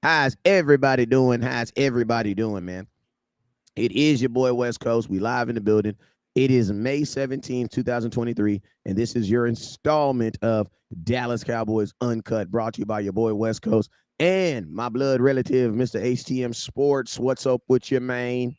How's everybody doing? How's everybody doing, man? It is your boy West Coast. We live in the building. It is May 17th, 2023, and this is your installment of Dallas Cowboys Uncut, brought to you by your boy West Coast and my blood relative, Mr. HTM Sports. What's up with your man?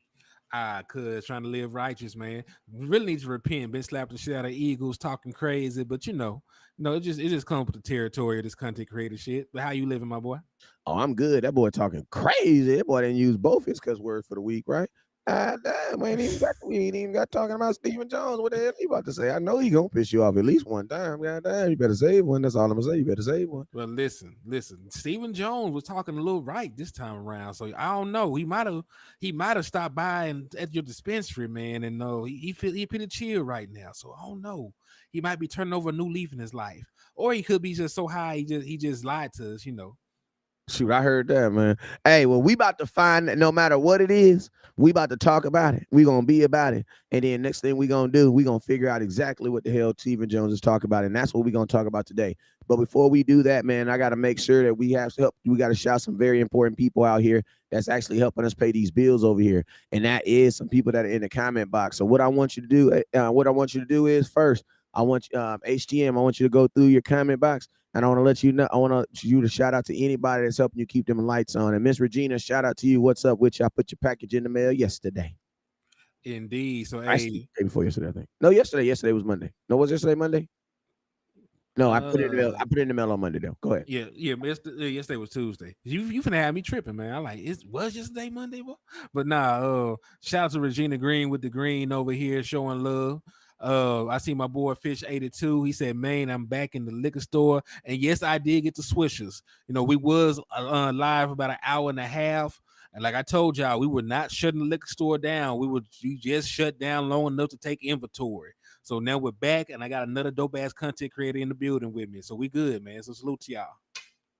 Cuz trying to live righteous, man. Really need to repent. Been slapped the shit out of Eagles, talking crazy, but it just comes with the territory of this content creator shit. But how you living, my boy? Oh, I'm good. That boy talking crazy. That boy didn't use both his cuss words for the week, right? Ah, damn, we ain't even got talking about Stephen Jones. What the hell he about to say? I know he gonna piss you off at least one time. God damn, you better save one. That's all I'm gonna say. You better save one. Well, listen. Stephen Jones was talking a little right this time around, so I don't know. He might have stopped by and at your dispensary, man, and no, he pretty chill right now. So I don't know. He might be turning over a new leaf in his life, or he could be just so high he just lied to us. Shoot, I heard that, man. Hey, well, we about to find that no matter what it is, we about to talk about it. We gonna be about it. And then next thing we gonna do, we gonna figure out exactly what the hell Stephen Jones is talking about. And that's what we gonna talk about today. But before we do that, man, I gotta make sure that we have help. We gotta shout some very important people out here that's actually helping us pay these bills over here. And that is some people that are in the comment box. So what I want you to do, is first, I want HTM, I want you to go through your comment box. And I want to let you know, I want you to shout out to anybody that's helping you keep them lights on. And Miss Regina, shout out to you. What's up with you? I put your package in the mail yesterday. Indeed. So Actually, hey, day before yesterday, I think. No, yesterday. Yesterday was Monday. No, was yesterday Monday? No, I put it in the mail. uh, I put it in the mail on Monday, though. Go ahead. yeah. But yesterday was Tuesday. You finna have me tripping, man. I like it was yesterday Monday, boy. But nah. Shout out to Regina Green with the green over here showing love. I see my boy Fish 82. He said, "Man, I'm back in the liquor store, and yes, I did get the swishers. We was live about an hour and a half." And like I told y'all, we were not shutting the liquor store down. We just shut down long enough to take inventory. So now we're back, and I got another dope ass content creator in the building with me. So we good, man. So salute to y'all.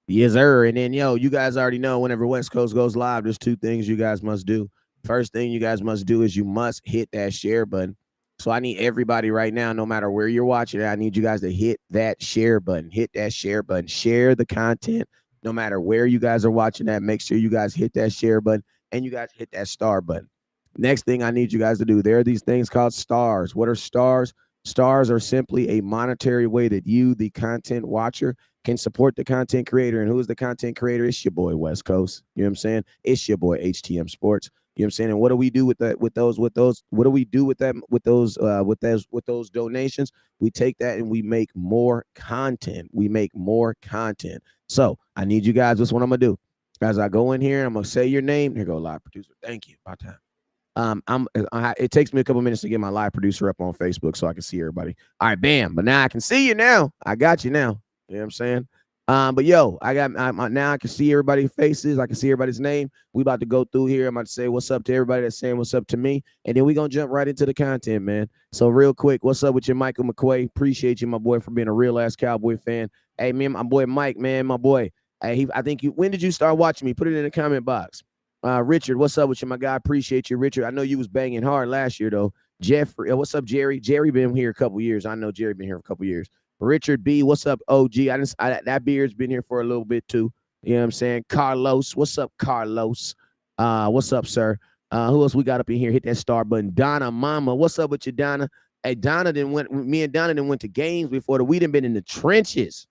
Yes, sir. And then, you guys already know whenever West Coast goes live, there's two things you guys must do. First thing you guys must do is you must hit that share button. So I need everybody right now, no matter where you're watching it, I need you guys to hit that share button. Hit that share button. Share the content. No matter where you guys are watching that, make sure you guys hit that share button and you guys hit that star button. Next thing I need you guys to do, there are these things called stars. What are stars? Stars are simply a monetary way that you, the content watcher, can support the content creator. And who is the content creator? It's your boy West Coast. You know what I'm saying? It's your boy HTM Sports. You know what I'm saying? And what do we do with that? What do we do with that? With those donations? We take that and we make more content. We make more content. So I need you guys. This is what I'm gonna do. As I go in here, I'm gonna say your name. Here go live producer. Thank you. About time. It takes me a couple minutes to get my live producer up on Facebook so I can see everybody. All right, bam. But now I can see you now. I got you now. You know what I'm saying? But yo, now I can see everybody's faces. I can see everybody's name. We about to go through here. I'm about to say what's up to everybody that's saying what's up to me. And then we gonna jump right into the content, man. So real quick, what's up with you, Michael McQuay? Appreciate you, my boy, for being a real ass Cowboy fan. Hey, man, my boy Mike, man, my boy. Hey, I think when did you start watching me? Put it in the comment box. Richard, what's up with you, my guy? Appreciate you, Richard. I know you was banging hard last year, though. Jeffrey, what's up, Jerry? Jerry been here a couple years. I know Jerry been here for a couple years. Richard B, what's up, OG? That beard's been here for a little bit too. You know what I'm saying? Carlos, what's up, Carlos? What's up, sir? Who else we got up in here? Hit that star button. Donna Mama, what's up with you, Donna? Hey, me and Donna didn't went to games before. We done been in the trenches.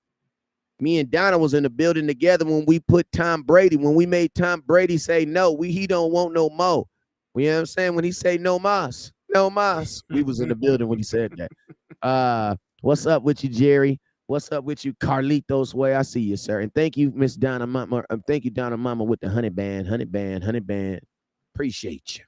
Me and Donna was in the building together when we put Tom Brady, when we made Tom Brady say no, he don't want no more. You know what I'm saying? When he say no mas, no mas. We was in the building when he said that. What's up with you, Jerry? What's up with you, Carlitos Way? I see you, sir. And thank you, Miss Donna Mama. Thank you, Donna Mama, with the honey band. Appreciate you.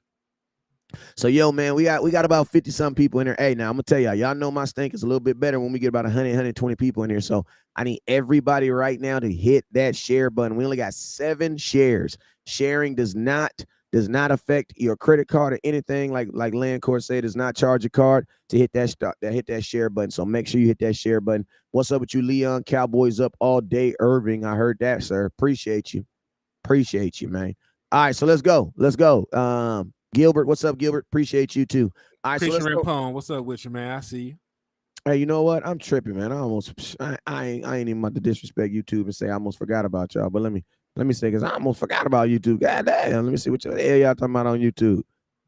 So yo, man, we got about 50 some people in there. Hey, now I'm gonna tell y'all know my stink is a little bit better when we get about 120 people in here. So I need everybody right now to hit that share button. We only got 7 shares. Sharing does not affect your credit card or anything. Like Landcourt said, does not charge a card to hit that share button. So make sure you hit that share button. What's up with you, Leon? Cowboys up all day. Irving, I heard that, sir. Appreciate you, man. All right, so let's go. Gilbert, what's up, Gilbert? Appreciate you too. All right, so Christian let's go. Rampone, what's up with you, man? I see you. Hey, you know what? I'm tripping, man. I ain't even about to disrespect YouTube and say I almost forgot about y'all. But let me Let me see, because I almost forgot about YouTube. God damn. Let me see what the hell y'all talking about on YouTube.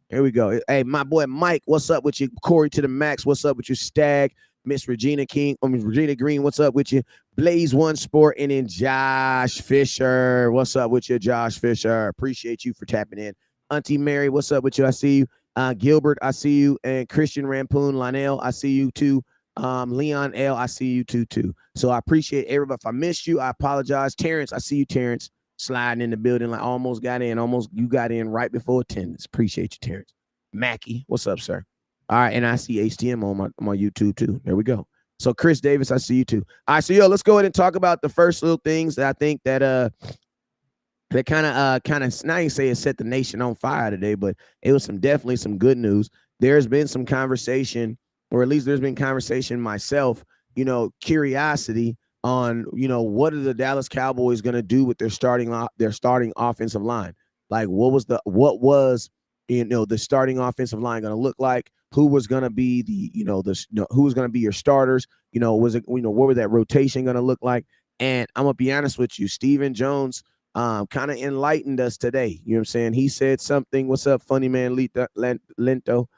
Here we go. Hey, my boy Mike, what's up with you? Corey to the max, what's up with you? Stag, Miss Regina King, Miss Regina Green, what's up with you? Blaze One Sport, and then Josh Fisher, what's up with you, Josh Fisher? Appreciate you for tapping in. Auntie Mary, what's up with you? I see you. Gilbert, I see you, and Christian Rampoon, Lionel, I see you too. Leon L, I see you too. So I appreciate everybody. If I missed you, I apologize. Terrence, I see you, Terrence, sliding in the building. Like almost got in. Almost you got in right before attendance. Appreciate you, Terrence. Mackie, what's up, sir? All right, and I see HTM on my YouTube too. There we go. So Chris Davis, I see you too. All right, so yo, let's go ahead and talk about the first little things that I think that kind of now you say it set the nation on fire today, but it was definitely some good news. There's been some conversation, or at least there's been conversation myself, curiosity on, what are the Dallas Cowboys going to do with their starting offensive line? Like what was the starting offensive line going to look like? Who was going to be who was going to be your starters? Was it, what was that rotation going to look like? And I'm going to be honest with you, Stephen Jones kind of enlightened us today. You know what I'm saying? He said something. What's up, funny man Lento?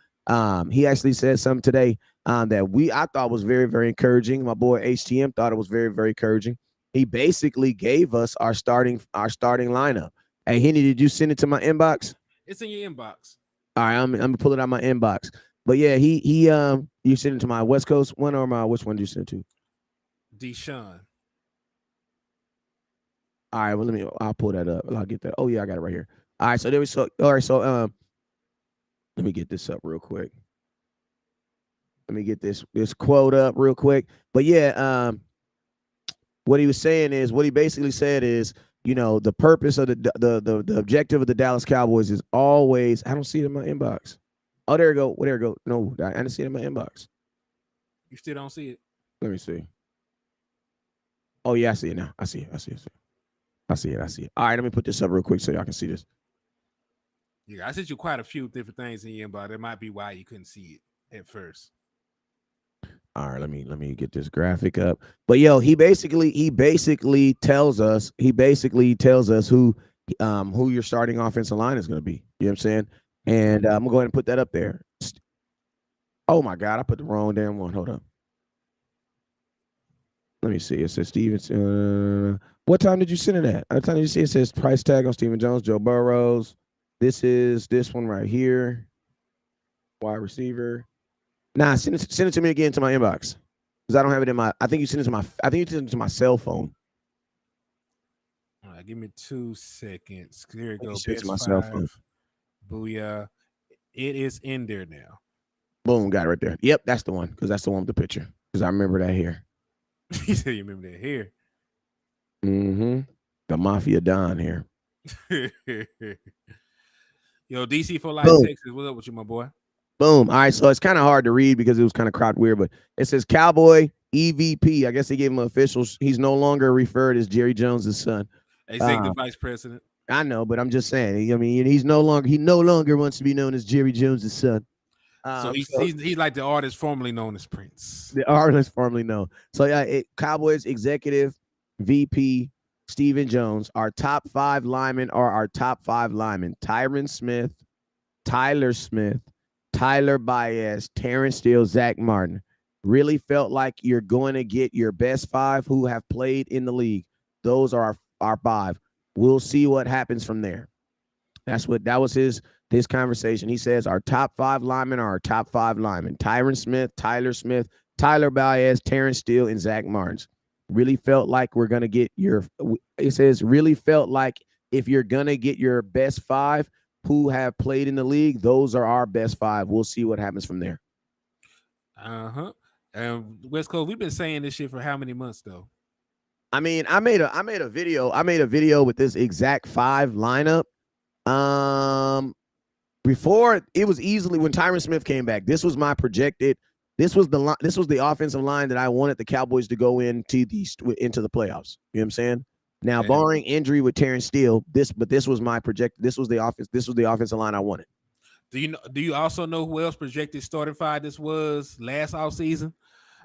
He actually said something today that I thought was very, very encouraging. My boy HTM thought it was very, very encouraging. He basically gave us our starting lineup. Hey, Henny, did you send it to my inbox? It's in your inbox. All right, I'm gonna pull it out my inbox. But yeah, he you sent it to my West Coast one or which one did you send it to? Deshaun. All right, well I'll pull that up. I'll get that. Oh yeah, I got it right here. All right, so there we so all right, so let me get this up real quick. Let me get this quote up real quick. But yeah, what he was saying is, what he basically said is, the purpose of the objective of the Dallas Cowboys is always. I don't see it in my inbox. Oh, there you go. Well, there you go. No, I didn't see it in my inbox. You still don't see it? Let me see. Oh yeah, I see it now. I see it. I see it. All right, let me put this up real quick so y'all can see this. Yeah, I sent you quite a few different things in your inbox. That might be why you couldn't see it at first. All right, let me get this graphic up. But yo, he basically tells us who your starting offensive line is going to be. You know what I'm saying? And I'm gonna go ahead and put that up there. Oh my God, I put the wrong damn one. Hold up. Let me see. It says Steven. What time did you send it at? What time did you see it says price tag on Stephen Jones, Joe Burrows? This is this one right here. Wide receiver. Nah, send it to me again to my inbox. Because I don't have it in my. I think you sent it to my cell phone. All right, give me 2 seconds. Here it goes. Best my cell phone. Booyah. It is in there now. Boom, got it right there. Yep, that's the one. Because that's the one with the picture. Because I remember that here. You said you remember that here. Mm-hmm. The Mafia Don here. Yo, DC for Life, Texas. What's up with you, my boy? Boom. All right, so it's kind of hard to read because it was kind of cropped weird, but it says Cowboy EVP. I guess they gave him officials. He's no longer referred as Jerry Jones' son. Executive Vice President. I know, but I'm just saying. I mean, he no longer wants to be known as Jerry Jones' son. So he's like the artist formerly known as Prince. The artist formerly known. So yeah, Cowboys executive VP Stephen Jones. Our top 5 linemen are our top 5 linemen: Tyron Smith, Tyler Smith, Tyler Baez, Terrence Steele, Zach Martin. Really felt like you're going to get your best 5 who have played in the league. Those are our 5. We'll see what happens from there. That was his conversation. He says our top 5 linemen are our top 5 linemen: Tyron Smith, Tyler Baez, Terrence Steele, and Zach Martin. Really felt like we're going to get it says really felt like if you're going to get your best 5 who have played in the league, those are our best 5. We'll see what happens from there. West Coast, we've been saying this shit for how many months though? I mean, I made a video with this exact 5 lineup. Before it was easily when Tyron Smith came back. This was my projected. This was the offensive line that I wanted the Cowboys to go into the playoffs. You know what I'm saying? Now, barring injury with Terrence Steele, this was my projected. This was the offensive line I wanted. Do you also know who else projected starting 5 this was last offseason?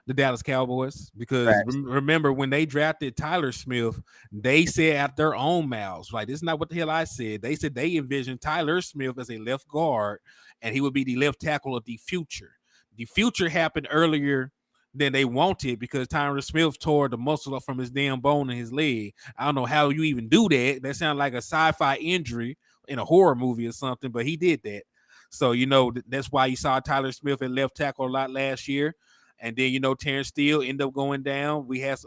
The Dallas Cowboys, because Facts. remember when they drafted Tyler Smith, they said out their own mouths, like, this is not what the hell I said. They said they envisioned Tyler Smith as a left guard, and he would be the left tackle of the future. The future happened earlier than they wanted because Tyler Smith tore the muscle up from his damn bone in his leg. I don't know how you even do that. That sounds like a sci-fi injury in a horror movie or something, but he did that. So, that's why you saw Tyler Smith at left tackle a lot last year. And then Terrence Steele ended up going down. We had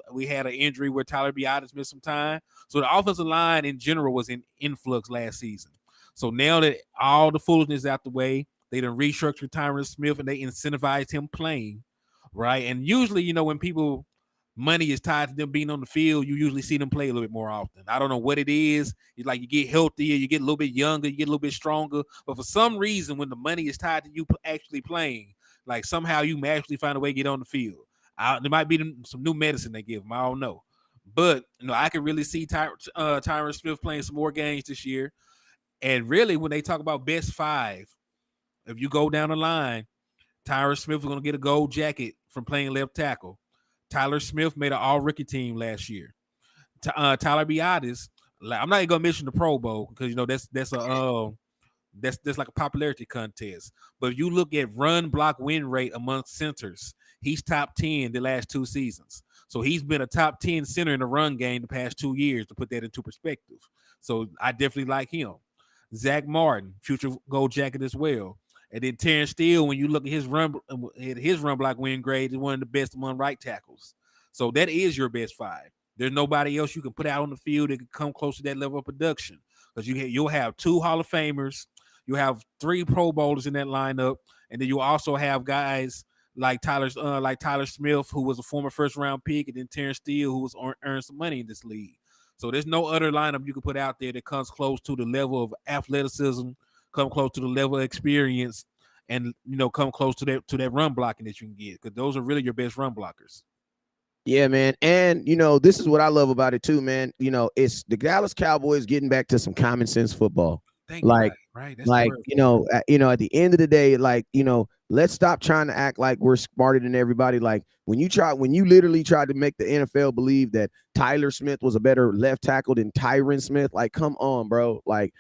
an injury where Tyler Biotis missed some time. So the offensive line in general was in influx last season. So now that all the foolishness is out the way, they done restructured Tyron Smith and they incentivized him playing, right? And usually, when people money is tied to them being on the field, you usually see them play a little bit more often. I don't know what it is. It's like you get healthier, you get a little bit younger, you get a little bit stronger. But for some reason, when the money is tied to you actually playing, like somehow you magically find a way to get on the field. There might be some new medicine they give them. I don't know. But, I can really see Tyron Smith playing some more games this year. And really, when they talk about best five, if you go down the line, Tyron Smith is going to get a gold jacket from playing left tackle. Tyler Smith made an all-rookie team last year. Tyler Biotis, I'm not even going to mention the Pro Bowl because, that's like a popularity contest. But if you look at run block win rate amongst centers, he's top 10 the last 2 seasons. So he's been a top 10 center in the run game the past 2 years, to put that into perspective. So I definitely like him. Zach Martin, future gold jacket as well. And then Terrence Steele, when you look at his run block win grade, is one of the best among right tackles. So that is your best five. There's nobody else you can put out on the field that can come close to that level of production, because you'll have 2 Hall of Famers, you have 3 Pro Bowlers in that lineup, and then you also have guys like Tyler Smith, who was a former first round pick, and then Terrence Steele, who was earned some money in this league. So there's no other lineup you can put out there that comes close to the level of athleticism, come close to the level of experience, and come close to that run blocking that you can get, because those are really your best run blockers. Yeah, man. And, this is what I love about it too, man. It's the Dallas Cowboys getting back to some common sense football. Thank Like, God, right? That's the word. at the end of the day, let's stop trying to act like we're smarter than everybody. Like when you literally tried to make the NFL believe that Tyler Smith was a better left tackle than Tyron Smith, like, come on, bro. Like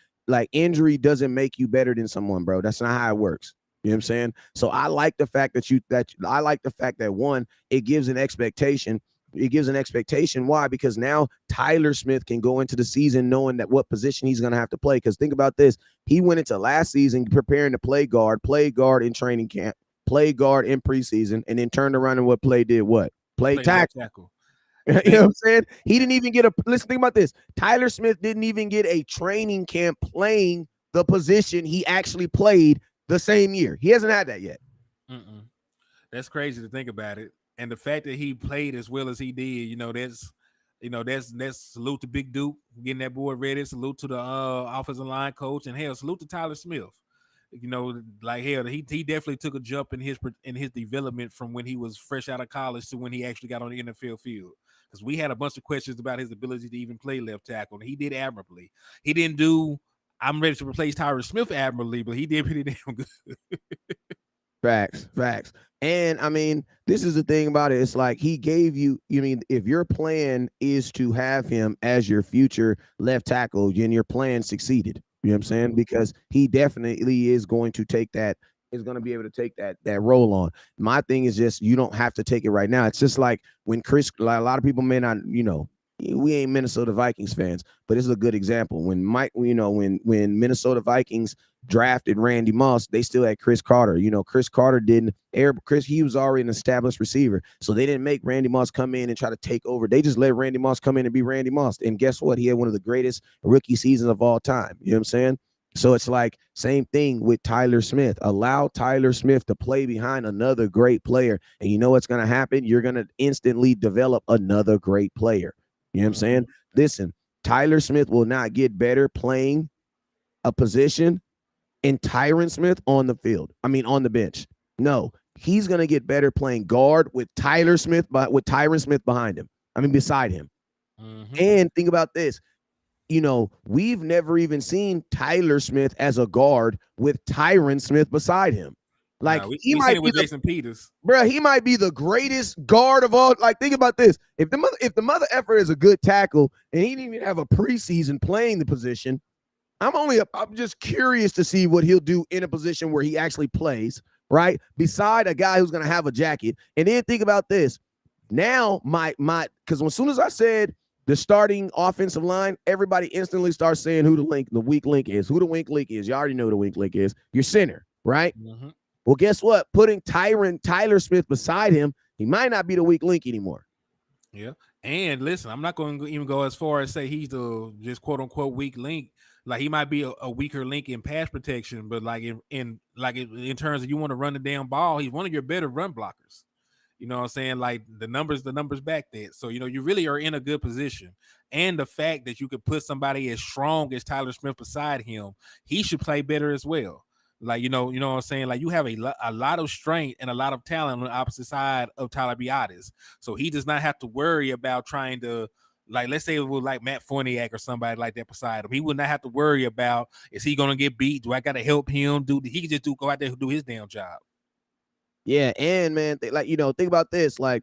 injury doesn't make you better than someone, bro. That's not how it works. You know what I'm saying? So I like the fact that one, it gives an expectation. It gives an expectation. Why? Because now Tyler Smith can go into the season knowing that what position he's going to have to play. Because think about this. He went into last season preparing to play guard in training camp, play guard in preseason, and then turned around and play tackle. You know what I'm saying? He didn't even get listen, think about this. Tyler Smith didn't even get a training camp playing the position he actually played the same year. He hasn't had that yet. That's crazy to think about it. And the fact that he played as well as he did, that's salute to Big Duke getting that boy ready. Salute to the offensive line coach, and hell, salute to Tyler Smith. Like hell, he definitely took a jump in his development from when he was fresh out of college to when he actually got on the NFL field. Because we had a bunch of questions about his ability to even play left tackle, and he did admirably. He didn't do I'm ready to replace Tyron Smith admirably, but he did pretty damn good. Facts. And I mean, this is the thing about it. It's like he gave you, if your plan is to have him as your future left tackle, then your plan succeeded. You know what I'm saying? Because he definitely is going to take that, is going to be able to take that role on. My thing is just, you don't have to take it right now. It's just like when a lot of people may not, we ain't Minnesota Vikings fans, but it's a good example. When when Minnesota Vikings drafted Randy Moss, they still had Chris Carter. Chris Carter he was already an established receiver. So they didn't make Randy Moss come in and try to take over. They just let Randy Moss come in and be Randy Moss. And guess what? He had one of the greatest rookie seasons of all time. You know what I'm saying? So it's like same thing with Tyler Smith. Allow Tyler Smith to play behind another great player. And you know what's going to happen? You're going to instantly develop another great player. You know what I'm saying? Listen, Tyler Smith will not get better playing a position in Tyron Smith on the field. I mean, on the bench. No, he's going to get better playing guard with Tyron Smith behind him. I mean, beside him. And think about this. We've never even seen Tyler Smith as a guard with Tyron Smith beside him. Like he we seen might it be with the Jason Peters. bro. He might be the greatest guard of all. Like think about this: if the mother effer is a good tackle and he didn't even have a preseason playing the position, I'm just curious to see what he'll do in a position where he actually plays, right? Beside a guy who's gonna have a jacket. And then think about this. Now because as soon as I said the starting offensive line, everybody instantly starts saying who the weak link is. Who the weak link is. You already know who the weak link is. Your center, right? Mm-hmm. Well, guess what? Putting Tyler Smith beside him, he might not be the weak link anymore. Yeah. And listen, I'm not going to even go as far as say he's the just quote unquote weak link. Like he might be a weaker link in pass protection, but like in terms of you want to run the damn ball, he's one of your better run blockers. You know what I'm saying? Like the numbers back that. So, you really are in a good position. And the fact that you could put somebody as strong as Tyler Smith beside him, he should play better as well. Like, you know what I'm saying? Like you have a lot of strength and a lot of talent on the opposite side of Tyler Biadasz. So he does not have to worry about trying to, like, let's say it was like Matt Forniak or somebody like that beside him. He would not have to worry about, is he going to get beat? Do I got to help him? He can just go out there and do his damn job. Yeah, and man, think about this. Like,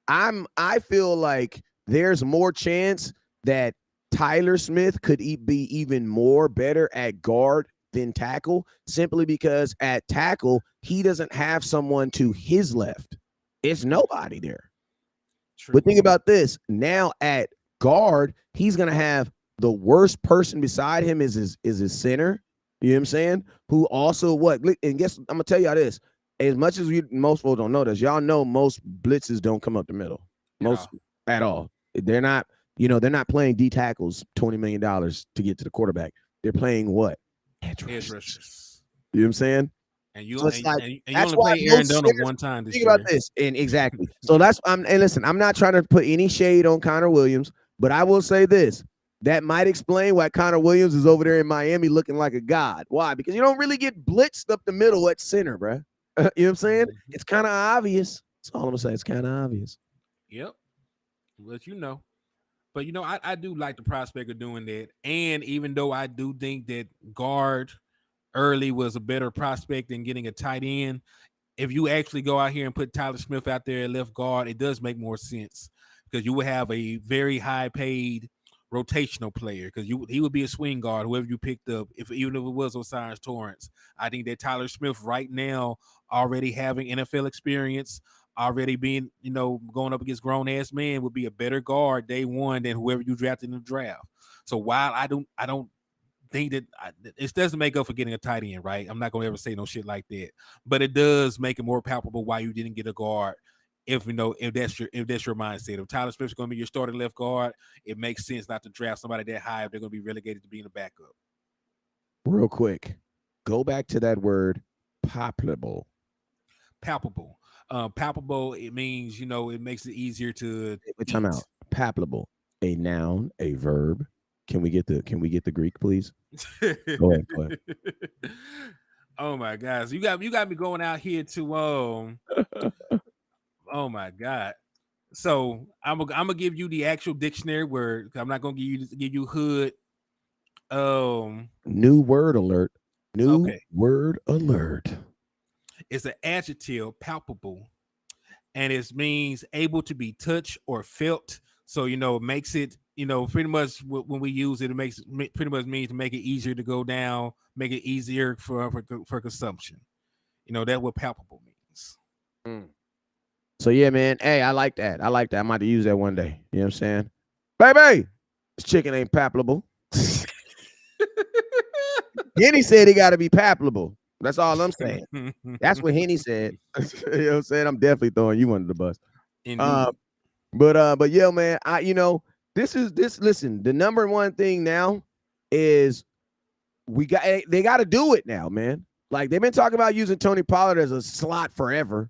I feel like there's more chance that Tyler Smith could be even more better at guard than tackle, simply because at tackle he doesn't have someone to his left. It's nobody there. True. But think about this. Now at guard, he's gonna have the worst person beside him is his center. You know what I'm saying? Who also and guess I'm gonna tell y'all this. As much as most folks don't know this, y'all know most blitzes don't come up the middle. Most at all. They're not, they're not playing D tackles $20 million to get to the quarterback. They're playing what? Edge rushers. You know what I'm saying? And you, so and you only play Aaron Donald one time this year. Think about this. And exactly. So and listen, I'm not trying to put any shade on Connor Williams, but I will say this. That might explain why Connor Williams is over there in Miami looking like a god. Why? Because you don't really get blitzed up the middle at center, bro. You know what I'm saying? It's kind of obvious. That's all I'm gonna say. It's kind of obvious. Yep. But I do like the prospect of doing that. And even though I do think that guard early was a better prospect than getting a tight end, if you actually go out here and put Tyler Smith out there at left guard, it does make more sense because you would have a very high paid rotational player because he would be a swing guard, whoever you picked up, even if it was Osiris Torrance. I think that Tyler Smith right now, already having NFL experience, already being, going up against grown ass men, would be a better guard day one than whoever you drafted in the draft. So while I don't think that it doesn't make up for getting a tight end, right? I'm not going to ever say no shit like that, but it does make it more palpable why you didn't get a guard. If that's your mindset, if Tyler Smith's going to be your starting left guard, it makes sense not to draft somebody that high if they're going to be relegated to being a backup. Real quick, go back to that word, palpable. Palpable. Palpable. It means it makes it easier to. Time out. Palpable. A noun, a verb. Can we get the Greek, please? Go ahead. Oh my gosh, you got me going out here to Oh my God. So I'm gonna give you the actual dictionary word. I'm not gonna give you hood. New word alert. Word alert. It's an adjective, palpable, and it means able to be touched or felt. So it makes it, pretty much when we use it, pretty much means to make it easier to go down, make it easier for consumption. That's what palpable means. So yeah, man. Hey, I like that. I might use that one day. You know what I'm saying? Baby, this chicken ain't palpable. Henny said he got to be palpable. That's all I'm saying. That's what Henny said. You know what I'm saying? I'm definitely throwing you under the bus. But yeah, man. Listen, the number one thing now is they got to do it now, man. Like they've been talking about using Tony Pollard as a slot forever.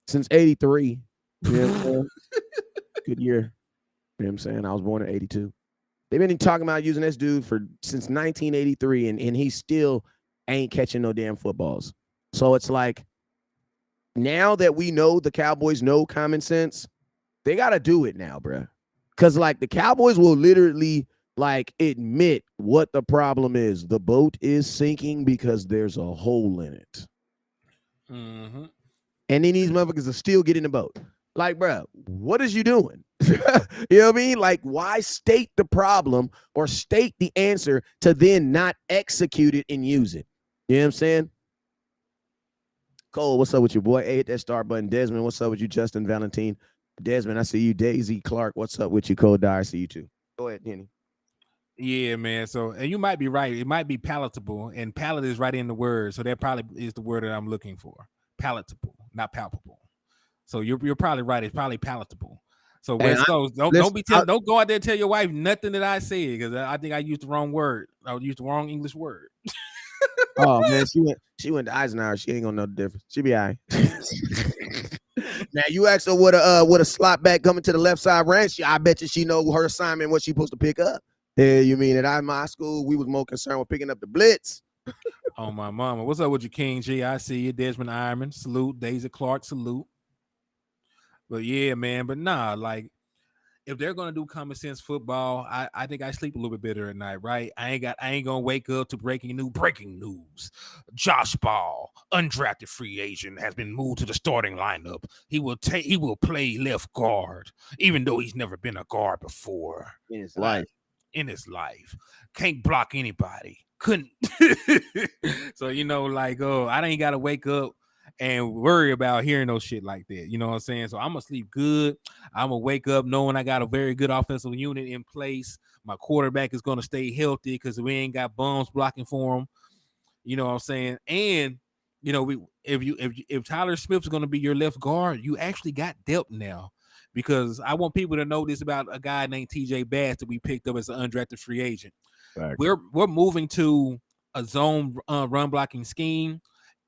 Since 83. You know what I'm saying? Good year. You know what I'm saying? I was born in 82. They've been talking about using this dude since 1983, and he still ain't catching no damn footballs. So it's like, now that we know the Cowboys know common sense, they got to do it now, bro. Because, like, the Cowboys will literally, like, admit what the problem is. The boat is sinking because there's a hole in it. Mm-hmm. And then these motherfuckers are still getting the boat. Like, bro, what is you doing? You know what I mean? Like, why state the problem or state the answer to then not execute it and use it? You know what I'm saying? Cole, what's up with you, boy? Hey, hit that start button. Desmond, what's up with you? Justin Valentine. Desmond, I see you. Daisy Clark, what's up with you? Cole Dyer, I see you too. Go ahead, Henny. Yeah, man. So, and you might be right. It might be palatable, and palate is right in the word. So that probably is the word that I'm looking for. Palatable, not palpable. So you're probably right. It's probably palatable. So Hey, West Coast, don't listen, be telling, don't go out there and tell your wife nothing that I said because I think I used the wrong word. I used the wrong English word. oh man, she went to Eisenhower. She ain't gonna know the difference. She be all right. Now you ask her what a slot back coming to the left side ranch. I bet you she know her assignment, what she supposed to pick up. Yeah, you mean at my school we was more concerned with picking up the blitz. Oh my mama, what's up with you, King G? I see you, Desmond Ironman, salute. Daisy Clark, salute. But yeah, man. But nah, like if they're gonna do common sense football, I think I sleep a little bit better at night, right? I ain't gonna wake up to breaking news. Josh Ball, undrafted free agent, has been moved to the starting lineup. He will play left guard, even though he's never been a guard before. In his life. In his life. Can't block anybody. Couldn't. So, like, I ain't gotta wake up and worry about hearing no shit like that. You know what I'm saying? So I'm gonna sleep good. I'm gonna wake up knowing I got a very good offensive unit in place. My quarterback is gonna stay healthy because we ain't got bums blocking for him. You know what I'm saying? And if Tyler Smith's gonna be your left guard, you actually got depth now. Because I want people to know this about a guy named TJ Bass that we picked up as an undrafted free agent. Right. We're moving to a zone run blocking scheme,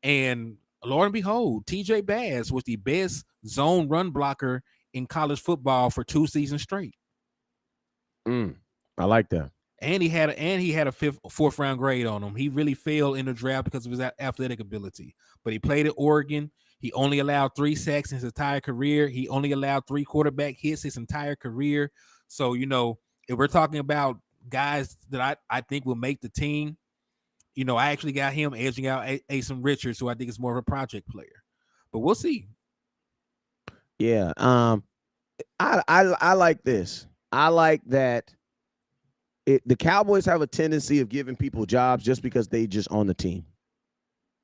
and Lord and behold, TJ Bass was the best zone run blocker in college football for 2 seasons straight. I like that. And he had a fourth round grade on him. He really failed in the draft because of his athletic ability. But he played at Oregon. He only allowed 3 sacks in his entire career. He only allowed 3 quarterback hits his entire career. So, if we're talking about guys that I think will make the team, I actually got him edging out Asen Richards, who I think is more of a project player. But we'll see. Yeah. I like this. I like that the Cowboys have a tendency of giving people jobs just because they just on the team.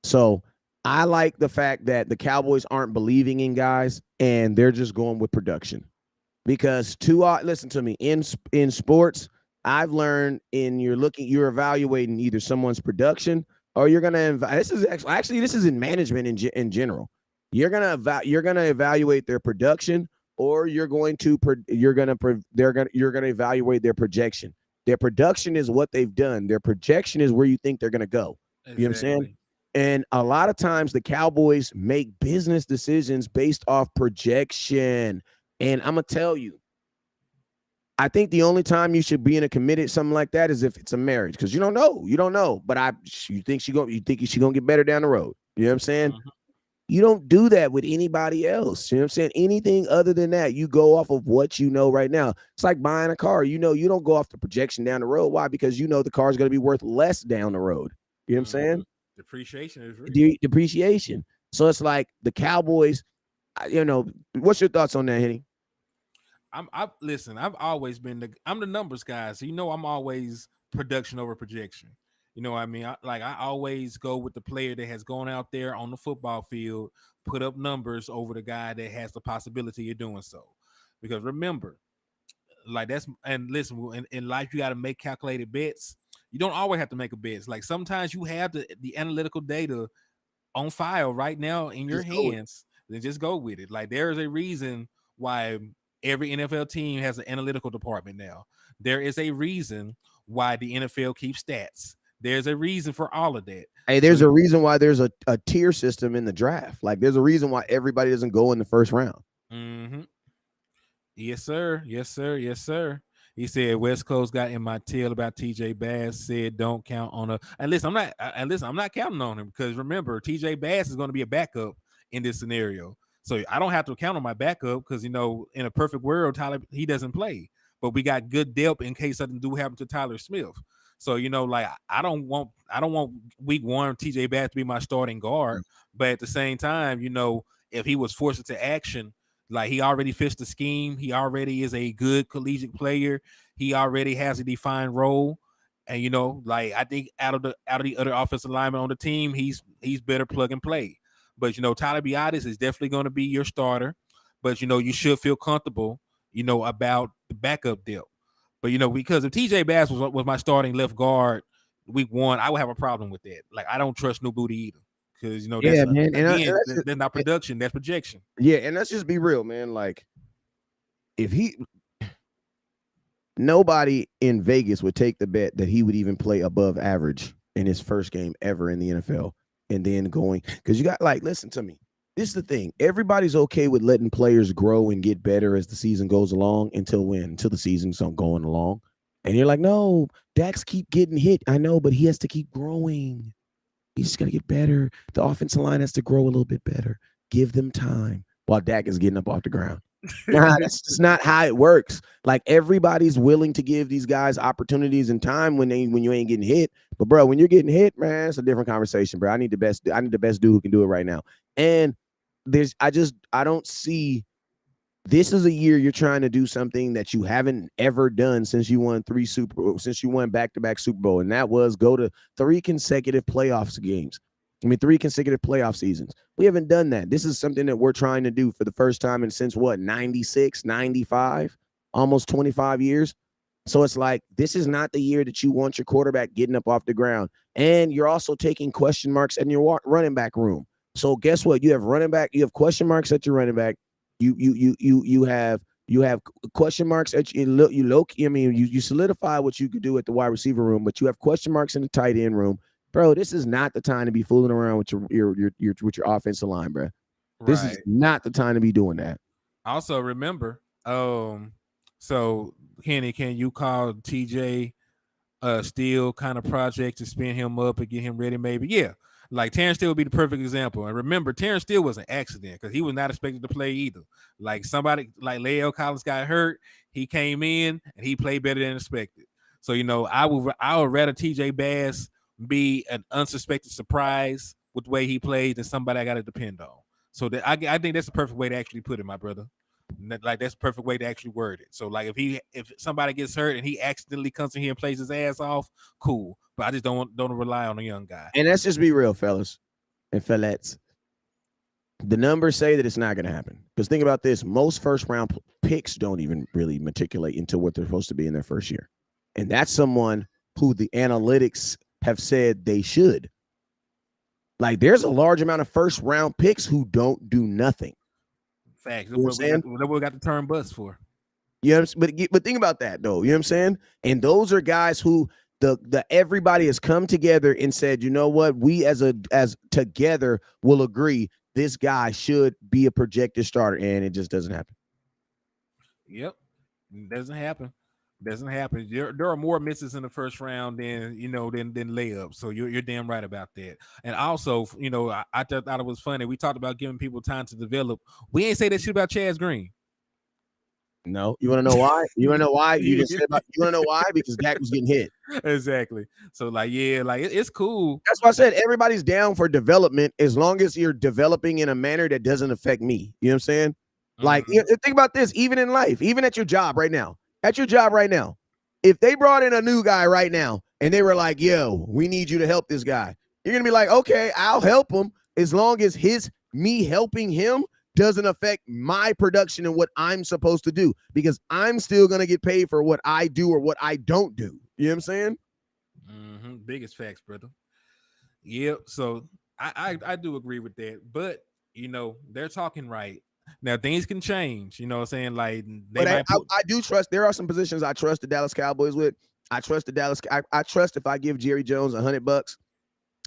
So I like the fact that the Cowboys aren't believing in guys and they're just going with production. Because listen to me, in sports, I've learned you're evaluating either someone's production or you're gonna. This is actually this is in management in general. You're gonna evaluate their production or you're going to evaluate their projection. Their production is what they've done. Their projection is where you think they're gonna go. Exactly. You know what I'm saying? And a lot of times the Cowboys make business decisions based off projection. And I'm gonna tell you, I think the only time you should be in a committed something like that is if it's a marriage, because you don't know. But you think she's gonna get better down the road. You know what I'm saying? Mm-hmm. You don't do that with anybody else. You know what I'm saying? Anything other than that, you go off of what you know right now. It's like buying a car. You don't go off the projection down the road. Why? Because the car is going to be worth less down the road. You know what I'm saying? Depreciation is real. Depreciation. So it's like the Cowboys. What's your thoughts on that, Henny? Listen, I've always been I'm the numbers guy. So I'm always production over projection. You know what I mean? I always go with the player that has gone out there on the football field, put up numbers over the guy that has the possibility of doing so. Because remember, listen, in life, you got to make calculated bets. You don't always have to make a bet. Like sometimes you have the analytical data on file right now in your hands. Then just go with it. Like there is a reason why every NFL team has an analytical department now. There is a reason why the NFL keeps stats. There's a reason for all of that. Hey, there's a reason why there's a tier system in the draft. Like there's a reason why everybody doesn't go in the first round. Mm-hmm. Yes, sir. Yes, sir. Yes, sir. He said West Coast got in my tail about TJ Bass. Said don't count on a. And listen, I'm not counting on him because remember TJ Bass is going to be a backup in this scenario. So I don't have to count on my backup because in a perfect world, Tyler he doesn't play. But we got good depth in case something do happen to Tyler Smith. So like I don't want week one TJ Bass to be my starting guard, but at the same time, if he was forced into action, like he already fits the scheme, he already is a good collegiate player, he already has a defined role. And like I think out of the other offensive linemen on the team, he's better plug and play. But Tyler Biadasz is definitely going to be your starter. But you should feel comfortable, about the backup depth. But because if TJ Bass was my starting left guard week one, I would have a problem with that. Like I don't trust New Booty either. Because that's Yeah, man. again, that's not production, that's projection. Yeah, and let's just be real, man. Like if he nobody in Vegas would take the bet that he would even play above average in his first game ever in the NFL. And then going, because you got like, listen to me. This is the thing. Everybody's okay with letting players grow and get better as the season goes along until when? Until the season's going along. And you're like, no, Dax keep getting hit. I know, but he has to keep growing. He's just got to get better. The offensive line has to grow a little bit better. Give them time while Dak is getting up off the ground. Nah, that's just not how it works. Like everybody's willing to give these guys opportunities and time when you ain't getting hit. But bro, when you're getting hit, man, it's a different conversation, bro. I need the best dude who can do it right now. And I don't see this is a year you're trying to do something that you haven't ever done since you won back-to-back Super Bowl, and that was go to 3 consecutive playoffs games. 3 consecutive playoff seasons. We haven't done that. This is something that we're trying to do for the first time in since what, 96, 95, almost 25 years. So it's like, this is not the year that you want your quarterback getting up off the ground. And you're also taking question marks in your running back room. So guess what? You have question marks at your running back. You have question marks at you solidify what you could do at the wide receiver room, but you have question marks in the tight end room. Bro, this is not the time to be fooling around with your offensive line, bro. This is not the time to be doing that. Also, remember, so Kenny, can you call TJ Steele kind of project to spin him up and get him ready? Maybe, yeah. Like Terrence Steele would be the perfect example. And remember, Terrence Steele was an accident because he was not expected to play either. Like somebody like Lael Collins got hurt, he came in and he played better than expected. So I would rather TJ Bass be an unsuspected surprise with the way he plays than somebody I got to depend on. So I think that's the perfect way to actually put it, my brother. Like that's the perfect way to actually word it. So like if somebody gets hurt and he accidentally comes in here and plays his ass off, cool. But I just don't rely on a young guy. And let's just be real, fellas and fellettes. The numbers say that it's not going to happen. Because think about this: most first round picks don't even really matriculate into what they're supposed to be in their first year, and that's someone who the analytics have said they should. Like there's a large amount of first round picks who don't do nothing. Facts. That's what we got the term bust for. You know what I'm saying? But think about that though. You know what I'm saying? And those are guys who the everybody has come together and said, you know what, we as together will agree this guy should be a projected starter, and it just doesn't happen. Yep, it doesn't happen. Doesn't happen. There are more misses in the first round than than layups. So you're damn right about that. And also, I thought it was funny. We talked about giving people time to develop. We ain't say that shit about Chaz Green. No, you want to know why? You want to know why? You want to know why? Because Dak was getting hit. Exactly. So it's cool. That's why I said everybody's down for development as long as you're developing in a manner that doesn't affect me. You know what I'm saying? Like, think about this, even in life, even at your job right now. If they brought in a new guy right now and they were like, yo, we need you to help this guy, you're going to be like, okay, I'll help him as long as me helping him doesn't affect my production and what I'm supposed to do, because I'm still going to get paid for what I do or what I don't do. You know what I'm saying? Biggest facts, brother. Yep. So I do agree with that. But, they're talking right. Now things can change, you know what I'm saying? Like, I do trust. There are some positions I trust the Dallas Cowboys with. I trust I trust if I give Jerry Jones $100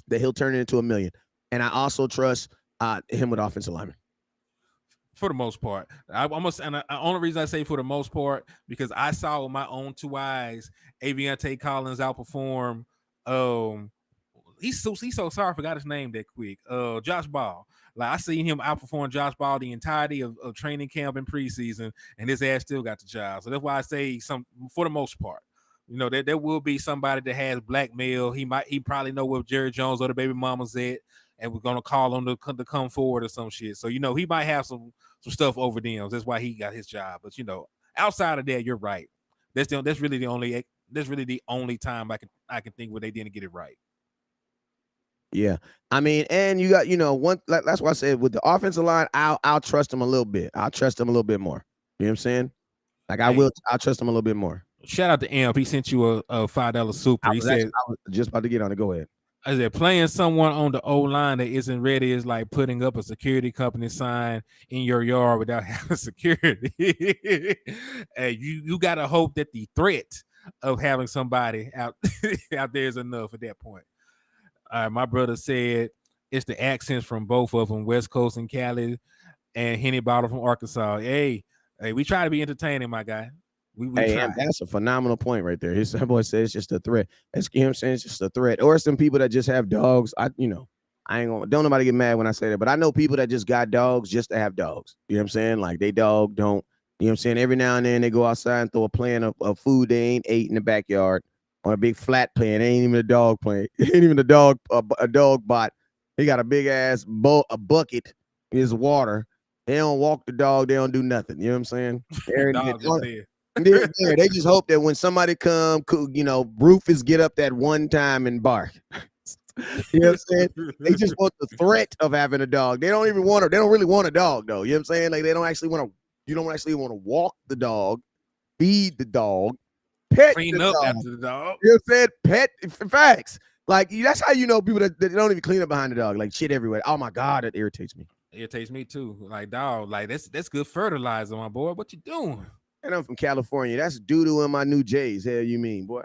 that he'll turn it into $1 million, and I also trust him with offensive linemen. For the most part, the only reason I say for the most part because I saw with my own two eyes Aviante Collins outperform. He's so sorry I forgot his name that quick. Josh Ball. Like I seen him outperform Josh Ball the entirety of training camp and preseason, and his ass still got the job. So that's why I say for the most part. You know, there will be somebody that has blackmail. He probably know where Jerry Jones or the baby mama's at, and we're gonna call him to come forward or some shit. So you know, he might have some stuff over them. That's why he got his job. But you know, outside of that, you're right. That's really the only time I can think where they didn't get it right. Yeah, I mean, and you got that's why I said with the offensive line, I'll trust him a little bit. I'll trust him a little bit more. You know what I'm saying? Like Hey, I'll trust him a little bit more. shout out to Amp. He sent you a $5 super. He said, I was just about to get on it. Go ahead. I said playing someone on the Oline that isn't ready is like putting up a security company sign in your yard without having security. And you gotta hope that the threat of having somebody out out there is enough at that point. My brother said it's the accents from both of them, West Coast and Cali, and Henny Bottle from Arkansas. Hey, we try to be entertaining, my guy. We Hey, try. and that's a phenomenal point right there. His boy says it's just a threat. That's, you know what I'm saying? It's just a threat. Or some people that just have dogs. I ain't gonna don't nobody get mad when I say that, but I know people that just got dogs just to have dogs. You know what I'm saying? Like they dog don't, you know what I'm saying? Every now and then they go outside and throw a plan of food they ain't ate in the backyard on a big flat plan. It ain't even a dog plan. It ain't even a dog bot. He got a big ass a bucket is water. They don't walk the dog, they don't do nothing. You know what I'm saying? Dog just there. They just hope that when somebody come, Rufus get up that one time and bark. You know what I'm saying? They just want the threat of having a dog. They don't even want They don't really want a dog though. You know what I'm saying? Like they don't actually want to. You don't actually want to walk the dog, feed the dog, pet Clean the up dog. after the dog. You know what I'm saying? Pet facts. Like that's how you know people that don't even clean up behind the dog. Like shit everywhere. Oh my god, it irritates me. It irritates me too. Like dog, like that's good fertilizer, my boy. What you doing? And I'm from California. That's doo-doo in my new J's. Hell you mean, boy?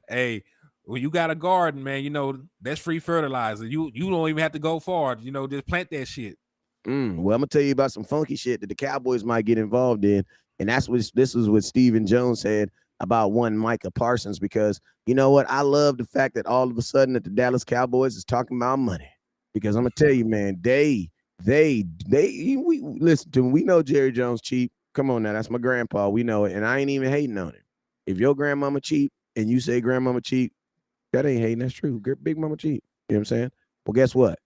Hey, when you got a garden, man, you know that's free fertilizer. You don't even have to go far. You know, just plant that shit. Well, I'm gonna tell you about some funky shit that the Cowboys might get involved in, and this was what Stephen Jones said about one Micah Parsons. Because you know what, I love the fact that all of a sudden that the Dallas Cowboys is talking about money. Because I'm gonna tell you, man, we listen to him. We know Jerry Jones cheap. Come on now, that's my grandpa. We know it, and I ain't even hating on him. If your grandmama cheap and you say grandmama cheap, that ain't hating. That's true. Big mama cheap. You know what I'm saying? Well, guess what?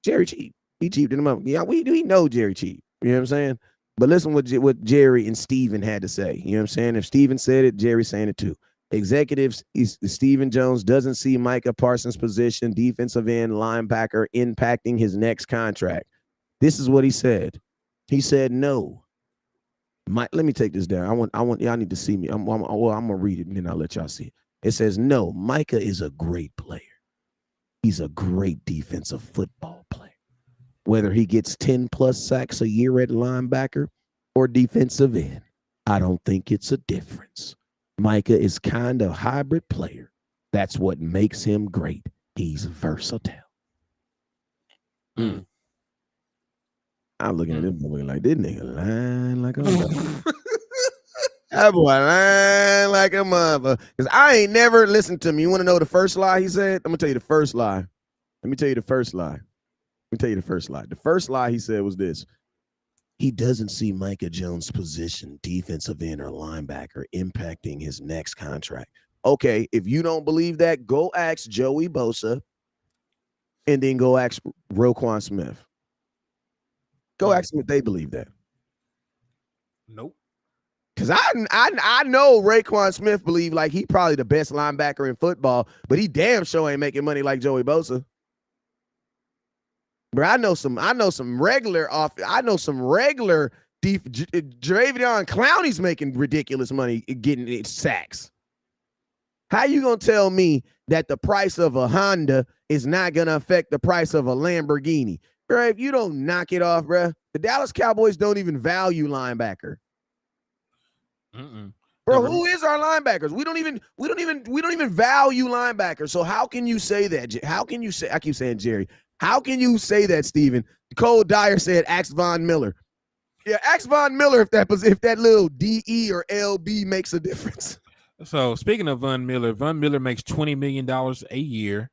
Jerry cheap. He cheap than the mother. Yeah, we know Jerry cheap. You know what I'm saying? But listen what Jerry and Steven had to say. You know what I'm saying? If Steven said it, Jerry's saying it too. Executives, Stephen Jones doesn't see Micah Parsons' position, defensive end, linebacker, impacting his next contract. This is what he said. He said, no. Let me take this down. I want y'all need to see me. I'm gonna read it and then I'll let y'all see it. It says, no, Micah is a great player. He's a great defensive football player. Whether he gets 10 plus sacks a year at linebacker or defensive end, I don't think it's a difference. Micah is kind of a hybrid player. That's what makes him great. He's versatile. I'm looking at this boy like, this nigga lying like a mother. That boy lying like a mother. Because I ain't never listened to him. You want to know the first lie he said? I'm going to tell you the first lie. Let me tell you the first lie. The first lie he said was this. He doesn't see Micah Jones' position, defensive end or linebacker, impacting his next contract. Okay, if you don't believe that, go ask Joey Bosa and then go ask Roquan Smith. Go ask them if they believe that. Nope. Because I know Raekwon Smith believe like he probably the best linebacker in football, but he damn sure ain't making money like Joey Bosa. Bro, I know some regular Dravidion Clowney's making ridiculous money getting its sacks. How you gonna tell me that the price of a Honda is not gonna affect the price of a Lamborghini? Bro, if you don't knock it off, bro, the Dallas Cowboys don't even value linebacker. Bro, who is our linebackers? We don't even value linebackers. So how can you say that? How can you say? I keep saying Jerry. How can you say that, Steven? Cole Dyer said, "Ask Von Miller." Yeah, ask Von Miller if that little DE or LB makes a difference. So speaking of Von Miller makes $20 million a year.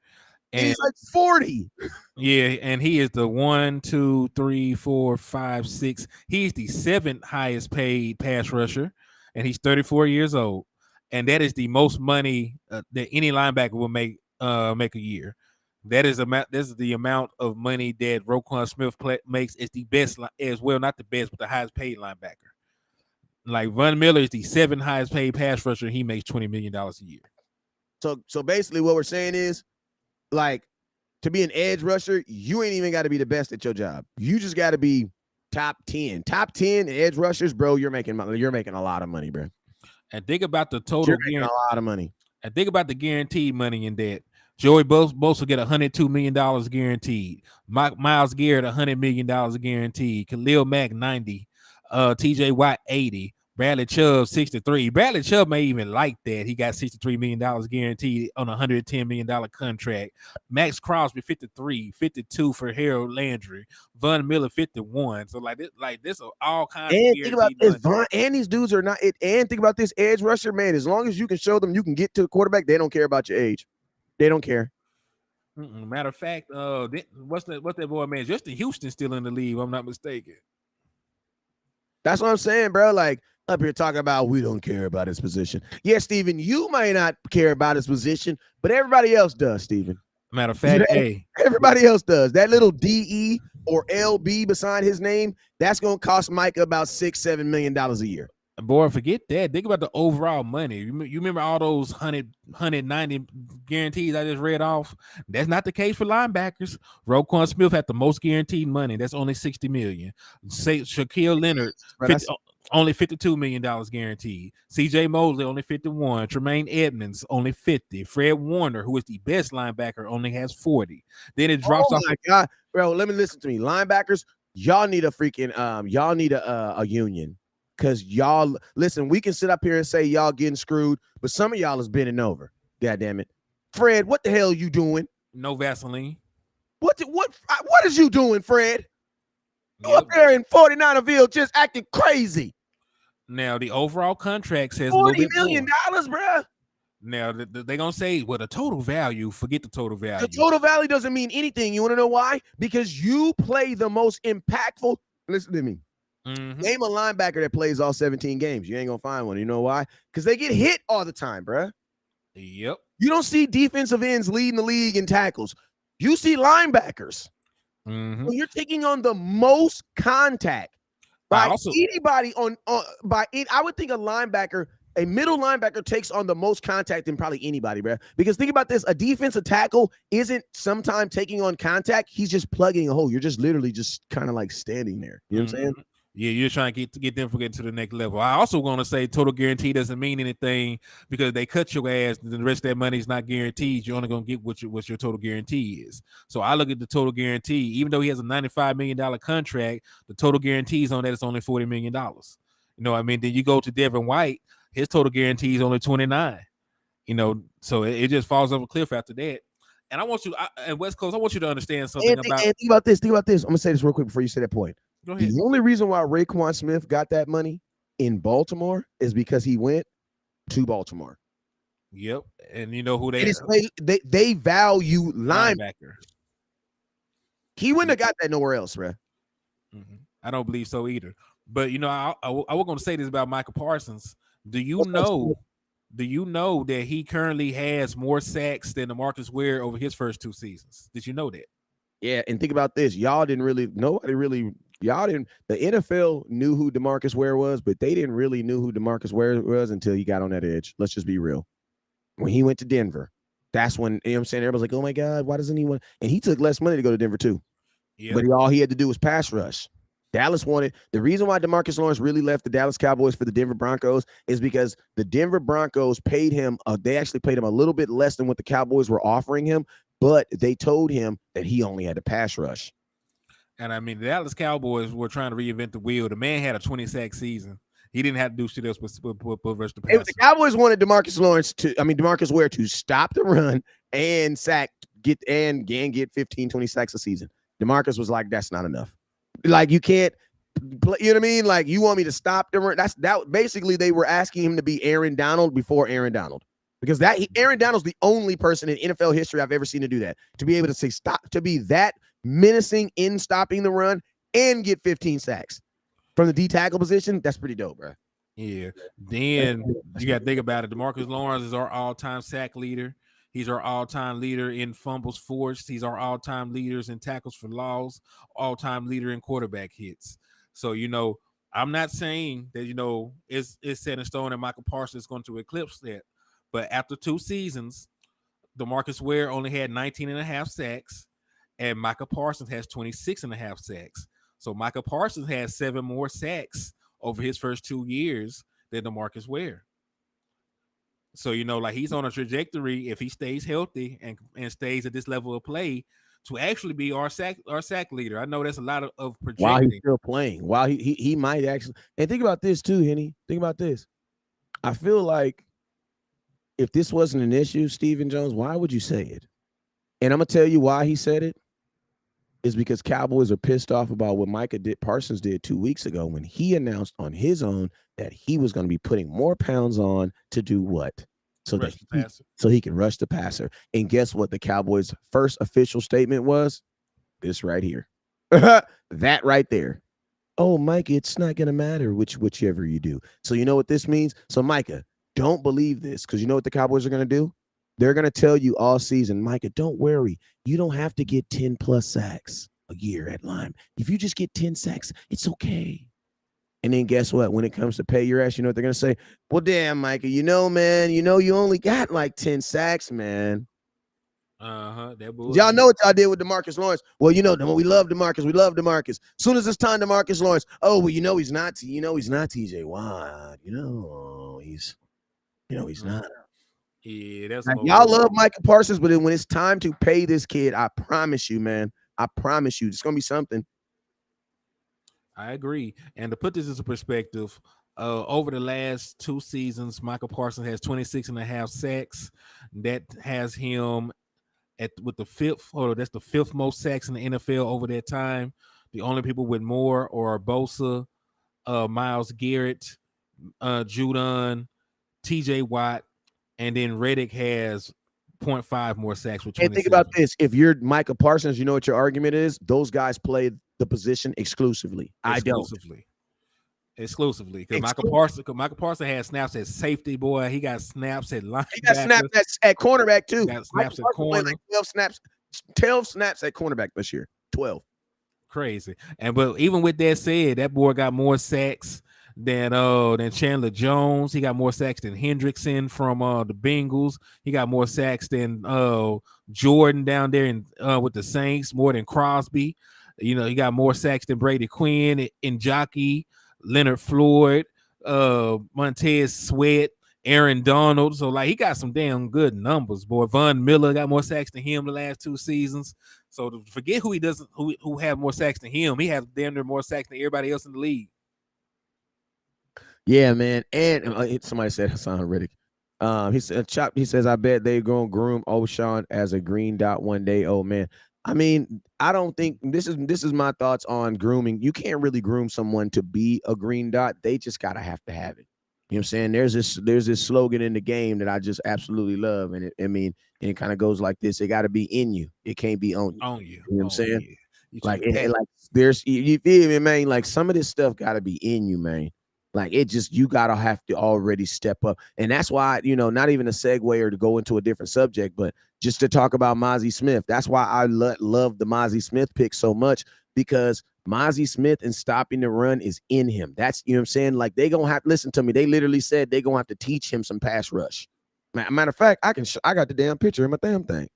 And he's like 40. Yeah, and he is the 1, 2, 3, 4, 5, 6. He's the 7th highest paid pass rusher, and he's 34 years old. and that is the most money that any linebacker will make a year. That is amount. This is the amount of money that Roquan Smith makes. It's the best as well, not the best, but the highest paid linebacker. Like Von Miller is the 7th highest paid pass rusher. He makes $20 million a year. So basically, what we're saying is, like, to be an edge rusher, you ain't even got to be the best at your job. You just got to be top 10. Top 10 edge rushers, bro. You're making a lot of money, bro. And think about the total. You're making a lot of money. And think about the guaranteed money in that. Joey Bosa get $102 million guaranteed. Myles Garrett $100 million guaranteed. Khalil Mack 90. TJ Watt 80. Bradley Chubb 63. Bradley Chubb may even like that. He got $63 million guaranteed on a $110 million contract. Max Crosby 53, 52 for Harold Landry. Von Miller 51. So like this are all kinds and of think about guaranteed this, money. and these dudes are not it. And think about this edge rusher, man. As long as you can show them you can get to the quarterback, they don't care about your age. They don't care. Matter of fact, what's that boy, man? Justin Houston still in the league, if I'm not mistaken. That's what I'm saying, bro. Like, up here talking about we don't care about his position. Yeah, Steven, you may not care about his position, but everybody else does, Steven. Matter of fact, everybody else does. That little DE or LB beside his name, that's going to cost Micah about $6-7 million a year. Boy, forget that. Think about the overall money. You remember all those 190 guarantees I just read off? That's not the case for linebackers. Roquan Smith had the most guaranteed money. That's only $60 million. Say Shaquille Leonard, only $52 million guaranteed. CJ Mosley, only 51. Tremaine Edmonds, only 50. Fred Warner, who is the best linebacker, only has 40. Then it drops off. Oh my God, bro, let me listen to me. Linebackers, y'all need a freaking y'all need a union. Because y'all, listen, we can sit up here and say y'all getting screwed, but some of y'all is bending over. God damn it. Fred, what the hell are you doing? No Vaseline. What is you doing, Fred? You up there in 49erville just acting crazy. Now, the overall contract says $40 million, bro. Now, they're going to say, well, the total value, forget the total value. The total value doesn't mean anything. You want to know why? Because you play the most impactful. Listen to me. Mm-hmm. Name a linebacker that plays all 17 games. You ain't gonna find one. You know why? Because they get hit all the time, bruh. Yep. You don't see defensive ends leading the league in tackles. You see linebackers. Mm-hmm. So you're taking on the most contact by anybody I would think a middle linebacker takes on the most contact than probably anybody, bruh. Because think about this: a defensive tackle isn't sometimes taking on contact. He's just plugging a hole. You're just literally just kind of like standing there. You know what I'm saying? Yeah, you're trying to get them from getting to the next level. I also want to say total guarantee doesn't mean anything because they cut your ass and the rest of that money is not guaranteed. You're only going to get what your total guarantee is. So I look at the total guarantee. Even though he has a $95 million contract, the total guarantees on that is only $40 million. You know what I mean? Then you go to Devin White, his total guarantee is only 29. You know, so it just falls off a cliff after that. And I want you, at West Coast, I want you to understand something about. And think about this. I'm going to say this real quick before you say that point. Go ahead. The only reason why Roquan Smith got that money in Baltimore is because he went to Baltimore. Yep. And you know who they value linebacker. He wouldn't have got that nowhere else, bro. Mm-hmm. I don't believe so either. But you know, I was going to say this about Michael Parsons. Do you know that he currently has more sacks than DeMarcus Ware over his first 2 seasons? Did you know that? Yeah, and think about this. The NFL knew who DeMarcus Ware was, but they didn't really know who DeMarcus Ware was until he got on that edge. Let's just be real. When he went to Denver, that's when, you know what I'm saying, everybody's like, oh my God, why doesn't he want? And he took less money to go to Denver too. Yep. But all he had to do was pass rush. Dallas wanted, the reason why DeMarcus Lawrence really left the Dallas Cowboys for the Denver Broncos is because the Denver Broncos paid him, they actually paid him a little bit less than what the Cowboys were offering him, but they told him that he only had to pass rush. And I mean, the Dallas Cowboys were trying to reinvent the wheel. The man had a 20-sack season. He didn't have to do shit else but versus the pass. The Cowboys wanted DeMarcus Ware to stop the run and get 15, 20 sacks a season. DeMarcus was like, that's not enough. Like, you can't, you know what I mean? Like, you want me to stop the run? Basically, they were asking him to be Aaron Donald before Aaron Donald. Because Aaron Donald's the only person in NFL history I've ever seen to do that. To be able to say stop, to be that menacing in stopping the run and get 15 sacks from the D tackle position, that's pretty dope, bro. Yeah. Then you got to think about it. DeMarcus Lawrence is our all-time sack leader. He's our all-time leader in fumbles forced. He's our all-time leaders in tackles for loss, all-time leader in quarterback hits. So, I'm not saying that, it's set in stone and Michael Parsons is going to eclipse that. But after 2 seasons, DeMarcus Ware only had 19 and a half sacks, and Michael Parsons has 26 and a half sacks. So Michael Parsons has 7 more sacks over his first 2 years than DeMarcus Ware. So, like he's on a trajectory if he stays healthy and stays at this level of play to actually be our sack leader. I know that's a lot of While he's projecting. still playing, while he might actually. And think about this too, Henny. Think about this. I feel like if this wasn't an issue, Stephen Jones, why would you say it? And I'm gonna tell you why he said it. Is because Cowboys are pissed off about what Parsons did 2 weeks ago when he announced on his own that he was going to be putting more pounds on to do what? So Rush that the passer. so he can rush the passer. And guess what? The Cowboys' first official statement was this right here. That right there. Oh, Micah, it's not going to matter whichever you do. So you know what this means? So Micah, don't believe this because you know what the Cowboys are going to do? They're going to tell you all season, Micah, don't worry. You don't have to get 10 plus sacks a year at Lime. If you just get 10 sacks, it's okay. And then guess what? When it comes to pay your ass, you know what they're going to say? Well, damn, Micah, man, you only got like 10 sacks, man. That Y'all bullshit. know what y'all did with DeMarcus Lawrence. Well, we love DeMarcus. We love DeMarcus. Soon as it's time DeMarcus Lawrence, oh, well, he's not. He's not TJ Watt. He's not. Yeah, that's Like, some y'all old. love Michael Parsons, but then when it's time to pay this kid, I promise you, man. I promise you, it's gonna be something. I agree. And to put this into perspective, over the last 2 seasons, Michael Parsons has 26 and a half sacks. That has him with the fifth, or that's the fifth most sacks in the NFL over that time. The only people with more are Bosa, Myles Garrett, Judon, TJ Watt, and then Reddick has 0.5 more sacks with And think about 27. this: if you're Michael Parsons, you know what your argument is. Those guys play the position exclusively. I don't. Exclusively, because Exclusively. Michael Parsons had snaps at safety, boy. He got snaps at He got linebacker. snapped at cornerback too. Got Michael snaps at Parsons played corner. like 12 snaps at cornerback this year. 12. Crazy. But even with that said, that boy got more sacks than Chandler Jones. He got more sacks than Hendrickson from the Bengals. He got more sacks than Jordan down there with the Saints, more than Crosby. He got more sacks than Brady Quinn and Jockey, Leonard Floyd, Montez Sweat, Aaron Donald. So like he got some damn good numbers, boy. Von Miller got more sacks than him the last 2 seasons. So to forget who have more sacks than him, he has damn near more sacks than everybody else in the league. Yeah, man. And somebody said Hassan Riddick. He said Chop. He says, I bet they're gonna groom O'Shawn as a green dot one day. Oh man. I mean, I don't think this is my thoughts on grooming. You can't really groom someone to be a green dot. They just gotta have to have it. You know what I'm saying? There's this slogan in the game that I just absolutely love. And it kind of goes like this: it gotta be in you. It can't be on you. On you. You know what I'm Oh saying? yeah. You Like, just pat. like there's you feel me, man? Like some of this stuff gotta be in you, man. Like you gotta have to already step up. And that's why, not even a segue or to go into a different subject, but just to talk about Mozzie Smith. That's why I love the Mozzie Smith pick so much, because Mozzie Smith and stopping the run is in him. That's, what I'm saying? Like they gonna have to listen to me. They literally said they gonna have to teach him some pass rush. Matter of fact, I got the damn picture in my damn thing.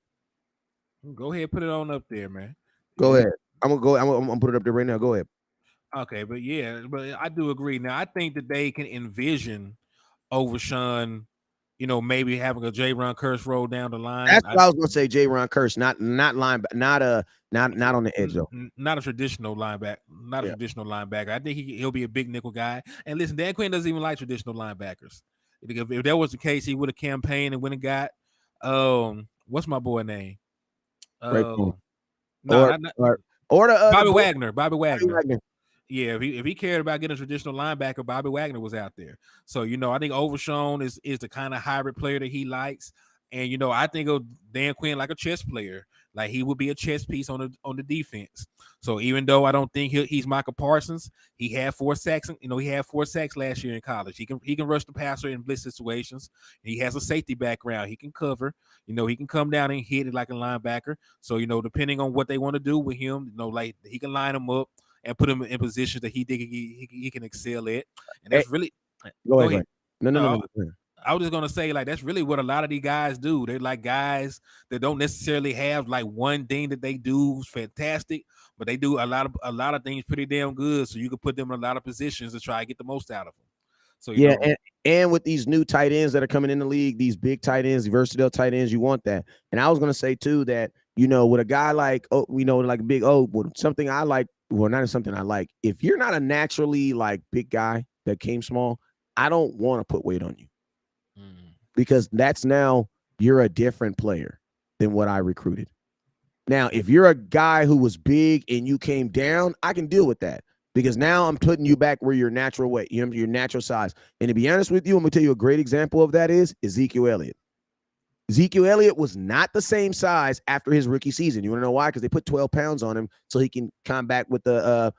Go ahead, put it on up there, man. Go ahead. I'm gonna put it up there right now. Go ahead. Okay, but I do agree. Now I think that they can envision Overshawn, maybe having a J. Ron Curse roll down the line. That's what I was gonna say. J. Ron Curse, not line, not on the edge though. Not a traditional linebacker. Not a Yeah. traditional linebacker. I think he'll be a big nickel guy. And listen, Dan Quinn doesn't even like traditional linebackers. If that was the case, he would have campaigned and went and got what's my boy name? Right. No, Or not or the other Bobby boy, Wagner. Bobby Bobby Wagner. Wagner. Yeah, if he cared about getting a traditional linebacker, Bobby Wagner was out there. So I think Overshawn is the kind of hybrid player that he likes. And I think of Dan Quinn like a chess player. Like he would be a chess piece on the defense. So even though I don't think he's Michael Parsons, he had 4 sacks. He had 4 sacks last year in college. He can rush the passer in blitz situations. He has a safety background. He can cover. He can come down and hit it like a linebacker. So depending on what they want to do with him, like he can line him up and put him in positions that he think he can excel at. And Hey, that's really go go ahead, go ahead. ahead. No, no, no, No, no. Go ahead. I was just gonna say, like, that's really what a lot of these guys do. They're like guys that don't necessarily have like one thing that they do fantastic, but they do a lot of things pretty damn good. So you can put them in a lot of positions to try to get the most out of them. So Yeah, and with these new tight ends that are coming in the league, these big tight ends, versatile tight ends, you want that. And I was gonna say too that with a guy like like Big O, something I like, well, not something I like. If you're not a naturally like big guy that came small, I don't want to put weight on you because that's now you're a different player than what I recruited. Now, if you're a guy who was big and you came down, I can deal with that because now I'm putting you back where your natural weight, your natural size. And to be honest with you, I'm going to tell you a great example of that is Ezekiel Elliott. Ezekiel Elliott was not the same size after his rookie season. You want to know why? Because they put 12 pounds on him so he can come back with just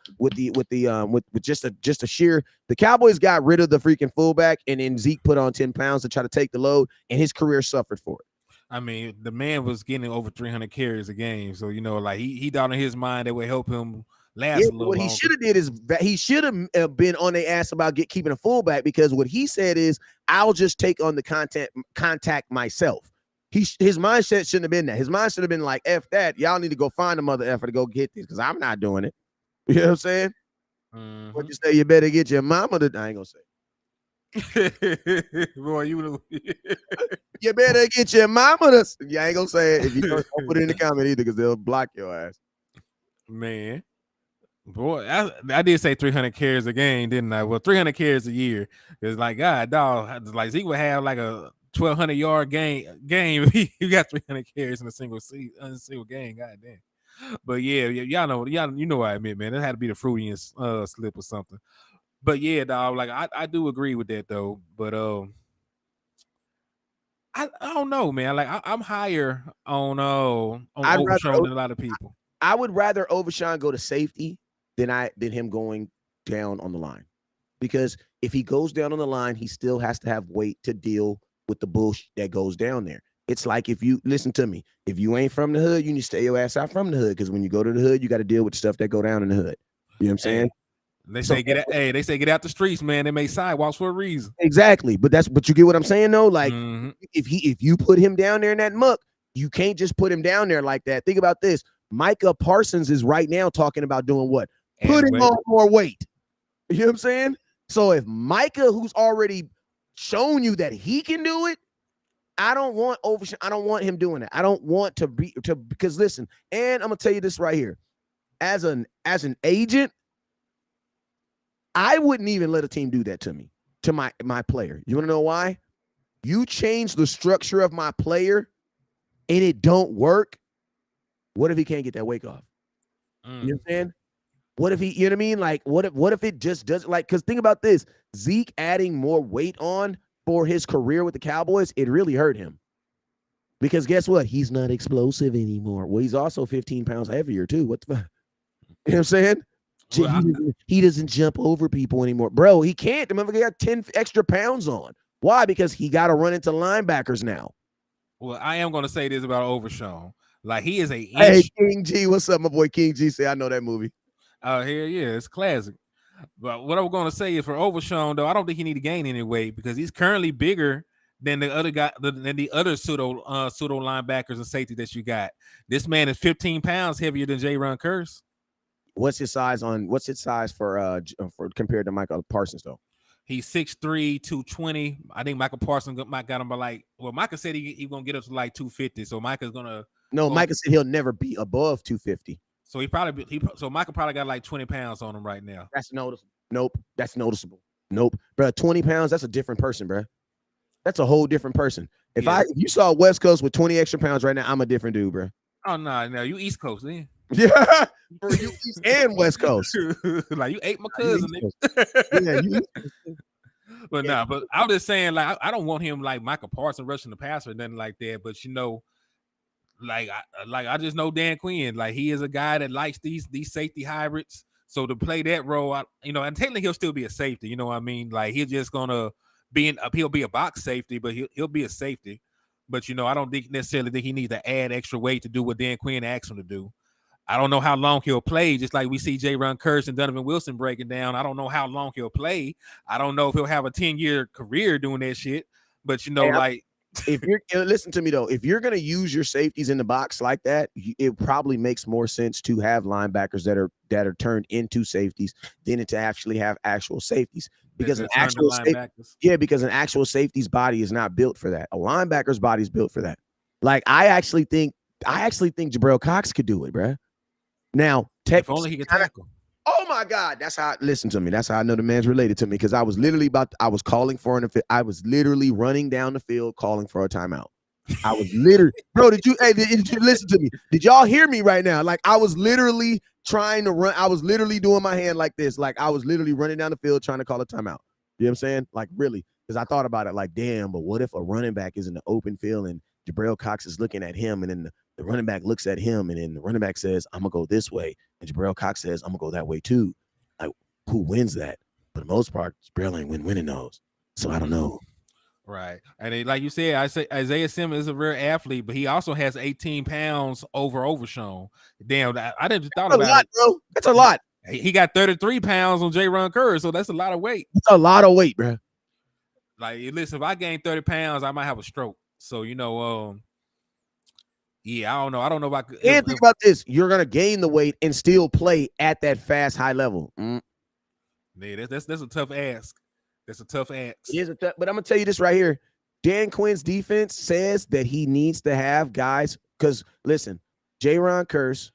a sheer. The Cowboys got rid of the freaking fullback, and then Zeke put on 10 pounds to try to take the load, and his career suffered for it. I mean, the man was getting over 300 carries a game, so like he thought in his mind that would help him last a little what longer. he should have did is he should have been on their ass about keeping a fullback because what he said is, I'll just take on the contact myself. His mindset shouldn't have been that. His mind should have been like, F that. Y'all need to go find a mother effer to go get this because I'm not doing it. You know what I'm saying? What you say? You better get your mama to. I ain't gonna say. Boy, you better get your mama to. You ain't gonna say it if you don't put it in the comment either because they'll block your ass. Man, boy, I did say 300 carries a game, didn't I? Well, 300 carries a year is like God, dog. Like Zeke would have like a 1,200-yard game if he got 300 carries in a single game. God damn. But yeah, y'all know what I meant, man. It had to be the Freudian slip or something. But yeah, dog. Like I do agree with that though. But I don't know, man. Like I'm higher on Overshown than a lot of people. I would rather Overshown go to safety than him going down on the line, because if he goes down on the line, he still has to have weight to deal with the bullshit that goes down there. It's like, if you listen to me, if you ain't from the hood, you need to stay your ass out from the hood, because when you go to the hood, you got to deal with stuff that go down in the hood. You know what I'm saying? They say get out the streets, man. They make sidewalks for a reason. Exactly, but you get what I'm saying though. Like if you put him down there in that muck, you can't just put him down there like that. Think about this. Micah Parsons is right now talking about doing what? Putting on more weight. You know what I'm saying? So if Micah, who's already shown you that he can do it, I don't want I don't want him doing it. I don't want because listen, and I'm gonna tell you this right here. As an agent, I wouldn't even let a team do that to me, to my player. You want to know why? You change the structure of my player and it don't work. What if he can't get that weight off? You know what I'm saying? What if he, you know what I mean? Like, what if it just doesn't, like, because think about this. Zeke adding more weight on for his career with the Cowboys, it really hurt him. Because guess what? He's not explosive anymore. Well, he's also 15 pounds heavier too. What the fuck? You know what I'm saying? Well, he doesn't jump over people anymore. Bro, he can't. The motherfucker got 10 extra pounds on. Why? Because he got to run into linebackers now. Well, I am going to say this about Overshown. Like, he is Hey, King G, what's up, my boy King G? Say, I know that movie. Oh, hell yeah, it's classic. But what I'm going to say is, for Overshown, though, I don't think he need to gain any weight because he's currently bigger than the other guy, than the other pseudo linebackers and safety that you got. This man is 15 pounds heavier than J-Ron Curse. What's his size for compared to Michael Parsons though? He's 6'3", 220. I think Michael Parsons got him by Micah said he's gonna get up to like 250. So Micah's gonna Micah said he'll never be above 250. So Micah probably got like 20 pounds on him right now. That's noticeable. Nope. That's noticeable. Nope. Bro, 20 pounds, that's a different person, bro. That's a whole different person. If you saw West Coast with 20 extra pounds right now, I'm a different dude, bro. Oh no, you East Coast then. Yeah, for you East and West Coast. Like, you ate my cousin. Yeah, you. But nah, but I was just saying, like, I don't want him like Michael Parsons rushing the passer or nothing like that. But I just know Dan Quinn. Like, he is a guy that likes these safety hybrids. So to play that role, and technically he'll still be a safety. You know what I mean? Like, he's just gonna he'll be a box safety, but he'll be a safety. But I don't necessarily think he needs to add extra weight to do what Dan Quinn asked him to do. I don't know how long he'll play, just like we see J-Ron Curse and Donovan Wilson breaking down. I don't know how long he'll play. I don't know if he'll have a 10-year career doing that shit. But, Hey, if you're listen to me though, if you're gonna use your safeties in the box like that, it probably makes more sense to have linebackers that are turned into safeties than to actually have actual safeties. Because because an actual safety's body is not built for that. A linebacker's body is built for that. Like I actually think Jabril Cox could do it, bro. Now, if only he could tackle. Oh my God, listen to me. That's how I know the man's related to me, because I was literally I was literally running down the field calling for a timeout. I was literally, bro, did you listen to me? Did y'all hear me right now? Like I was literally trying to run. I was literally doing my hand like this. Like I was literally running down the field trying to call a timeout. You know what I'm saying? Like really, because I thought about it like, damn, but what if a running back is in the open field and Jabril Cox is looking at him, and then the running back looks at him, and then the running back says, I'm going to go this way. And Jabril Cox says, I'm going to go that way too. Like, who wins that? For the most part, Jabril ain't winning those. So I don't know. Right. And like you said, I say Isaiah Simmons is a rare athlete, but he also has 18 pounds over Overshown. Damn, I didn't thought about it. Bro. That's a lot. He got 33 pounds on J-Ron Curry, so that's a lot of weight. That's a lot of weight, bro. Like, listen, if I gain 30 pounds, I might have a stroke. So, yeah, I don't know. I don't know about. And think about this: you're gonna gain the weight and still play at that fast, high level. Yeah, that's a tough ask. That's a tough ask. It is but I'm gonna tell you this right here: Dan Quinn's defense says that he needs to have guys. Because listen, J-Ron Curse,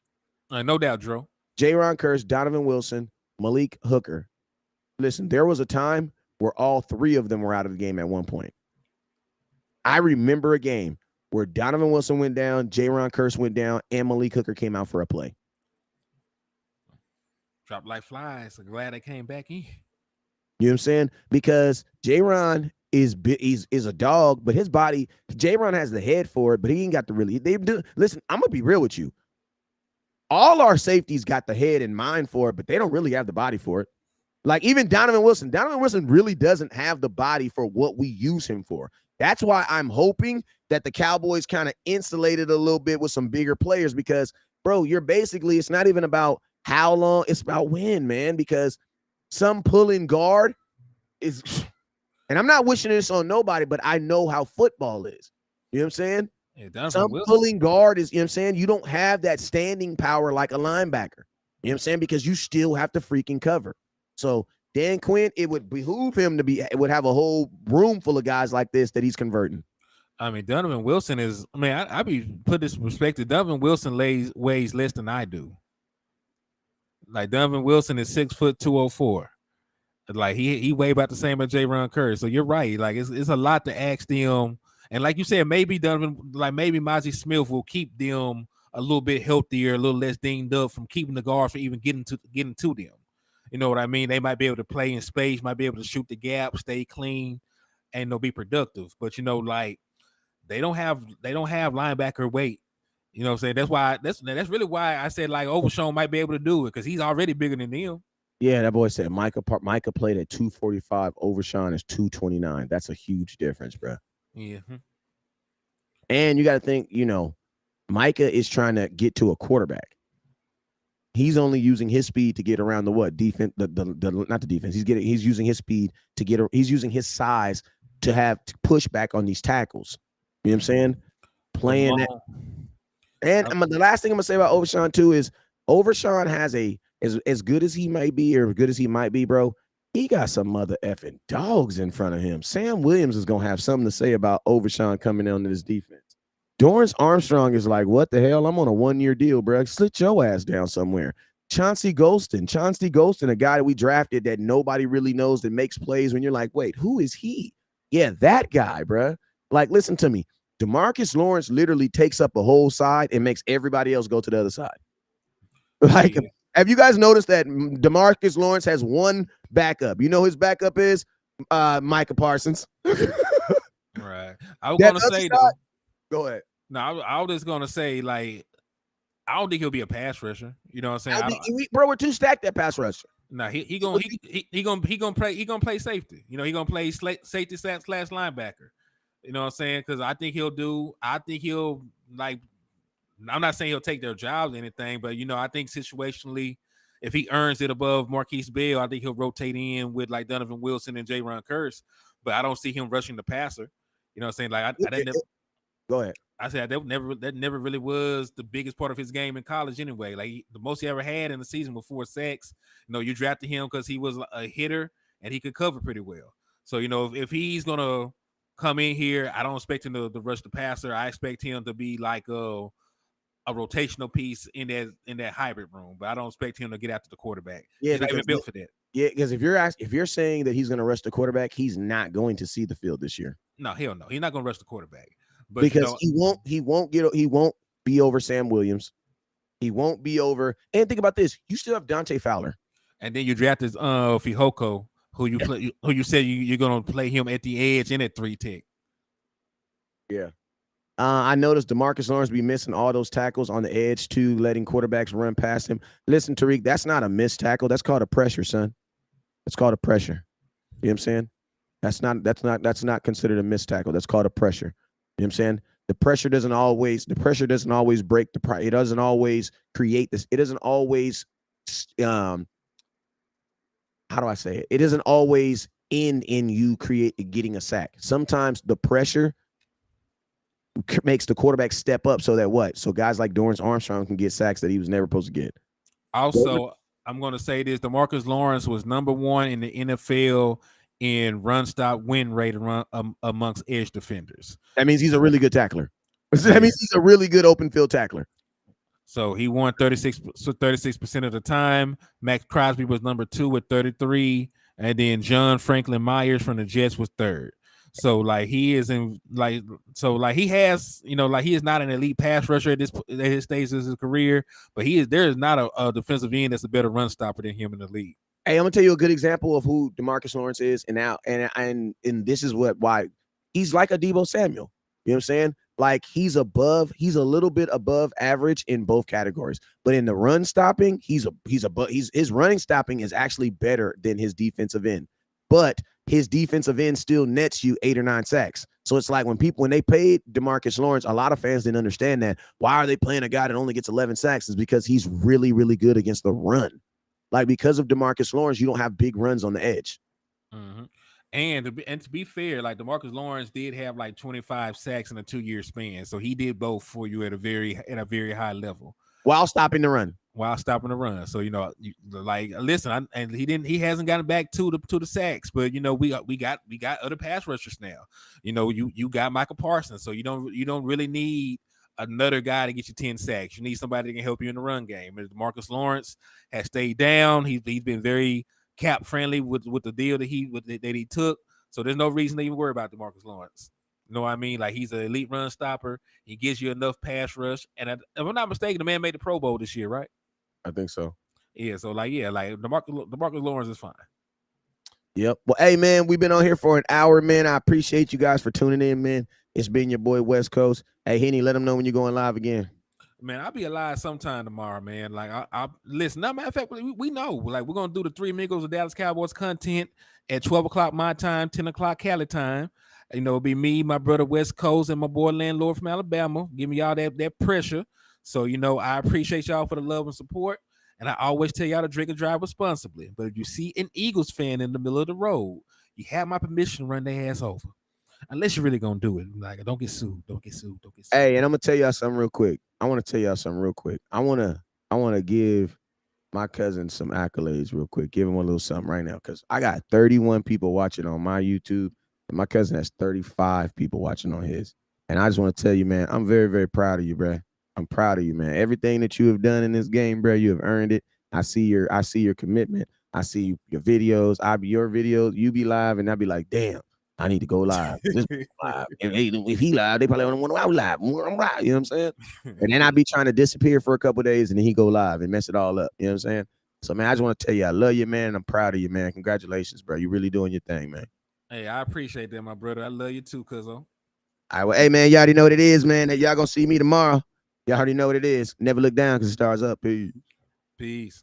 no doubt, Dro. J-Ron Curse, Donovan Wilson, Malik Hooker. Listen, there was a time where all three of them were out of the game at one point. I remember a game where Donovan Wilson went down, J-Ron Curse went down, and Malik Hooker came out for a play. Dropped like flies. I'm glad they came back in. You know what I'm saying? Because J-Ron is a dog, but his body, J-Ron has the head for it, but he ain't got the really. They do. Listen, I'm gonna be real with you. All our safeties got the head and mind for it, but they don't really have the body for it. Like even Donovan Wilson really doesn't have the body for what we use him for. That's why I'm hoping that the Cowboys kind of insulated a little bit with some bigger players, because, bro, it's not even about how long, it's about when, man, because some pulling guard is, and I'm not wishing this on nobody, but I know how football is. You know what I'm saying? Yeah, some pulling guard is, you know what I'm saying? You don't have that standing power like a linebacker. You know what I'm saying? Because you still have to freaking cover. So Dan Quinn, it would behoove him it would have a whole room full of guys like this that he's converting. I mean, Donovan Wilson is, I be put this in perspective. Donovan Wilson weighs less than I do. Like Donovan Wilson is 6 foot 204. Like he weigh about the same as J-Ron Curry. So you're right. Like it's a lot to ask them. And like you said, maybe Donovan, like maybe Mozzie Smith will keep them a little bit healthier, a little less dinged up from keeping the guards from even getting to them. You know what I mean? They might be able to play in space, might be able to shoot the gap, stay clean, and they'll be productive. But like they don't have linebacker weight. You know what I'm saying? That's why that's really why I said like Overshown might be able to do it, because he's already bigger than them. Yeah, that boy said Micah played at 245. Overshown is 229. That's a huge difference, bro. Yeah. And you got to think, Micah is trying to get to a quarterback. He's only using his speed to get around the what defense? Not the defense. He's using his speed to get. He's using his size to have to push back on these tackles. You know what I'm saying? Playing that. And the last thing I'm gonna say about Overshown too is Overshown has as good as he might be, or as good as he might be, bro. He got some mother effing dogs in front of him. Sam Williams is gonna have something to say about Overshown coming into this defense. Dorrance Armstrong is like, what the hell? I'm on a 1-year deal, bro. Sit your ass down somewhere. Chauncey Golston, a guy that we drafted that nobody really knows, that makes plays when you're like, wait, who is he? Yeah, that guy, bro. Like, listen to me. DeMarcus Lawrence literally takes up a whole side and makes everybody else go to the other side. Like, yeah. Have you guys noticed that DeMarcus Lawrence has one backup? You know his backup is Micah Parsons. Right. I was That gonna other say side. though. Go ahead. No, I was just gonna say like I don't think he'll be a pass rusher. You know what I'm saying? I I think don't. bro, we're too stacked at pass rusher. No, he gonna play safety. You know, he gonna play safety slash linebacker. You know what I'm saying? Because I think he'll like. I'm not saying he'll take their jobs or anything, but you know, I think situationally, if he earns it above Marquise Bell, I think he'll rotate in with like Donovan Wilson and J-Ron Curse. But I don't see him rushing the passer. You know what I'm saying? Like I didn't. Go ahead. I said that never really was the biggest part of his game in college anyway. Like the most he ever had in the season was 4 sacks. You know, you drafted him because he was a hitter and he could cover pretty well. So you know, if he's gonna come in here, I don't expect him to rush the passer. I expect him to be like a rotational piece in that hybrid room, but I don't expect him to get after the quarterback. Yeah, He's not even because built for that. yeah, because if you're saying that he's going to rush the quarterback, he's not going to see the field this year. No, hell no. He's not gonna rush the quarterback. But you Because know, he won't be over Sam Williams. He won't be over. And think about this: you still have Dante Fowler. and then you drafted Fihoko, who you said you're gonna play him at the edge and at 3 tech. Yeah. I noticed DeMarcus Lawrence be missing all those tackles on the edge too, letting quarterbacks run past him. Listen, Tariq, that's not a missed tackle. That's called a pressure, son. That's called a pressure. You know what I'm saying? That's not considered a missed tackle. That's called a pressure. You know what I'm saying? The pressure doesn't always break it doesn't always create this. It doesn't always how do I say it? It doesn't always end in you getting a sack. Sometimes the pressure makes the quarterback step up so that what? So guys like Dorrance Armstrong can get sacks that he was never supposed to get. Also, I'm going to say this: DeMarcus Lawrence was number 1 in the NFL in run stop win rate amongst edge defenders. That means he's a really good tackler. That means he's a really good open field tackler. So he won 36% of the time. Max Crosby was number 2 with 33, and then John Franklin Myers from the Jets was 3rd. So like he is in like he has, you know, like he is not an elite pass rusher at his stage of his career, but there is not a defensive end that's a better run stopper than him in the league. Hey, I'm gonna tell you a good example of who DeMarcus Lawrence is, and this is why he's like a Deebo Samuel. You know what I'm saying? Like he's a little bit above average in both categories, but in the run stopping, his running stopping is actually better than his defensive end. But his defensive end still nets you 8 or 9 sacks. So it's like when they paid DeMarcus Lawrence, a lot of fans didn't understand that. Why are they playing a guy that only gets 11 sacks? Is because he's really, really good against the run. Like because of DeMarcus Lawrence, you don't have big runs on the edge. Mm-hmm. And to be fair, like DeMarcus Lawrence did have like 25 sacks in a 2-year span, so he did both for you at a very high level while stopping the run. So you know, listen, he hasn't gotten back to the sacks, but you know we got other pass rushers now. You know, you got Michael Parsons, so you don't really need another guy to get you 10 sacks. You need somebody that can help you in the run game. And DeMarcus Lawrence has stayed down. He's been very cap friendly with the deal that he took. So there's no reason to even worry about DeMarcus Lawrence. You know what I mean? Like he's an elite run stopper. He gives you enough pass rush. And if I'm not mistaken, the man made the Pro Bowl this year, right? I think so. Yeah. So DeMarcus Lawrence is fine. Yep. Well, hey man, we've been on here for an hour, man. I appreciate you guys for tuning in, man. It's been your boy West Coast. Hey, Henny, let them know when you're going live again. Man, I'll be alive sometime tomorrow, man. Like I listen. No, matter of fact, we know. Like we're gonna do the 3 Amigos of Dallas Cowboys content at 12 o'clock my time, 10 o'clock Cali time. You know, it'll be me, my brother West Coast, and my boy Landlord from Alabama, giving y'all that pressure. So you know, I appreciate y'all for the love and support. And I always tell y'all to drink and drive responsibly. But if you see an Eagles fan in the middle of the road, you have my permission to run their ass over. Unless you're really gonna do it. Like, don't get sued. Hey, and I'm gonna tell y'all something real quick. I want to give my cousin some accolades real quick. Give him a little something right now, because I got 31 people watching on my YouTube, and my cousin has 35 people watching on his. And I just want to tell you, man, I'm very, very proud of you, bro. I'm proud of you, man. Everything that you have done in this game, bro, you have earned it. I see your commitment. I see your videos. Your videos. You be live, and I'll be like, damn, I need to go live. Live. If he live, they probably don't want to go live. You know what I'm saying? And then I be trying to disappear for a couple of days, and then he go live and mess it all up. You know what I'm saying? So, man, I just want to tell you, I love you, man. I'm proud of you, man. Congratulations, bro. You really doing your thing, man. Hey, I appreciate that, my brother. I love you too, cuzzo. All right, well, hey man, y'all already know what it is, man. That y'all gonna see me tomorrow. Y'all already know what it is. Never look down because it starts up. Peace. Peace.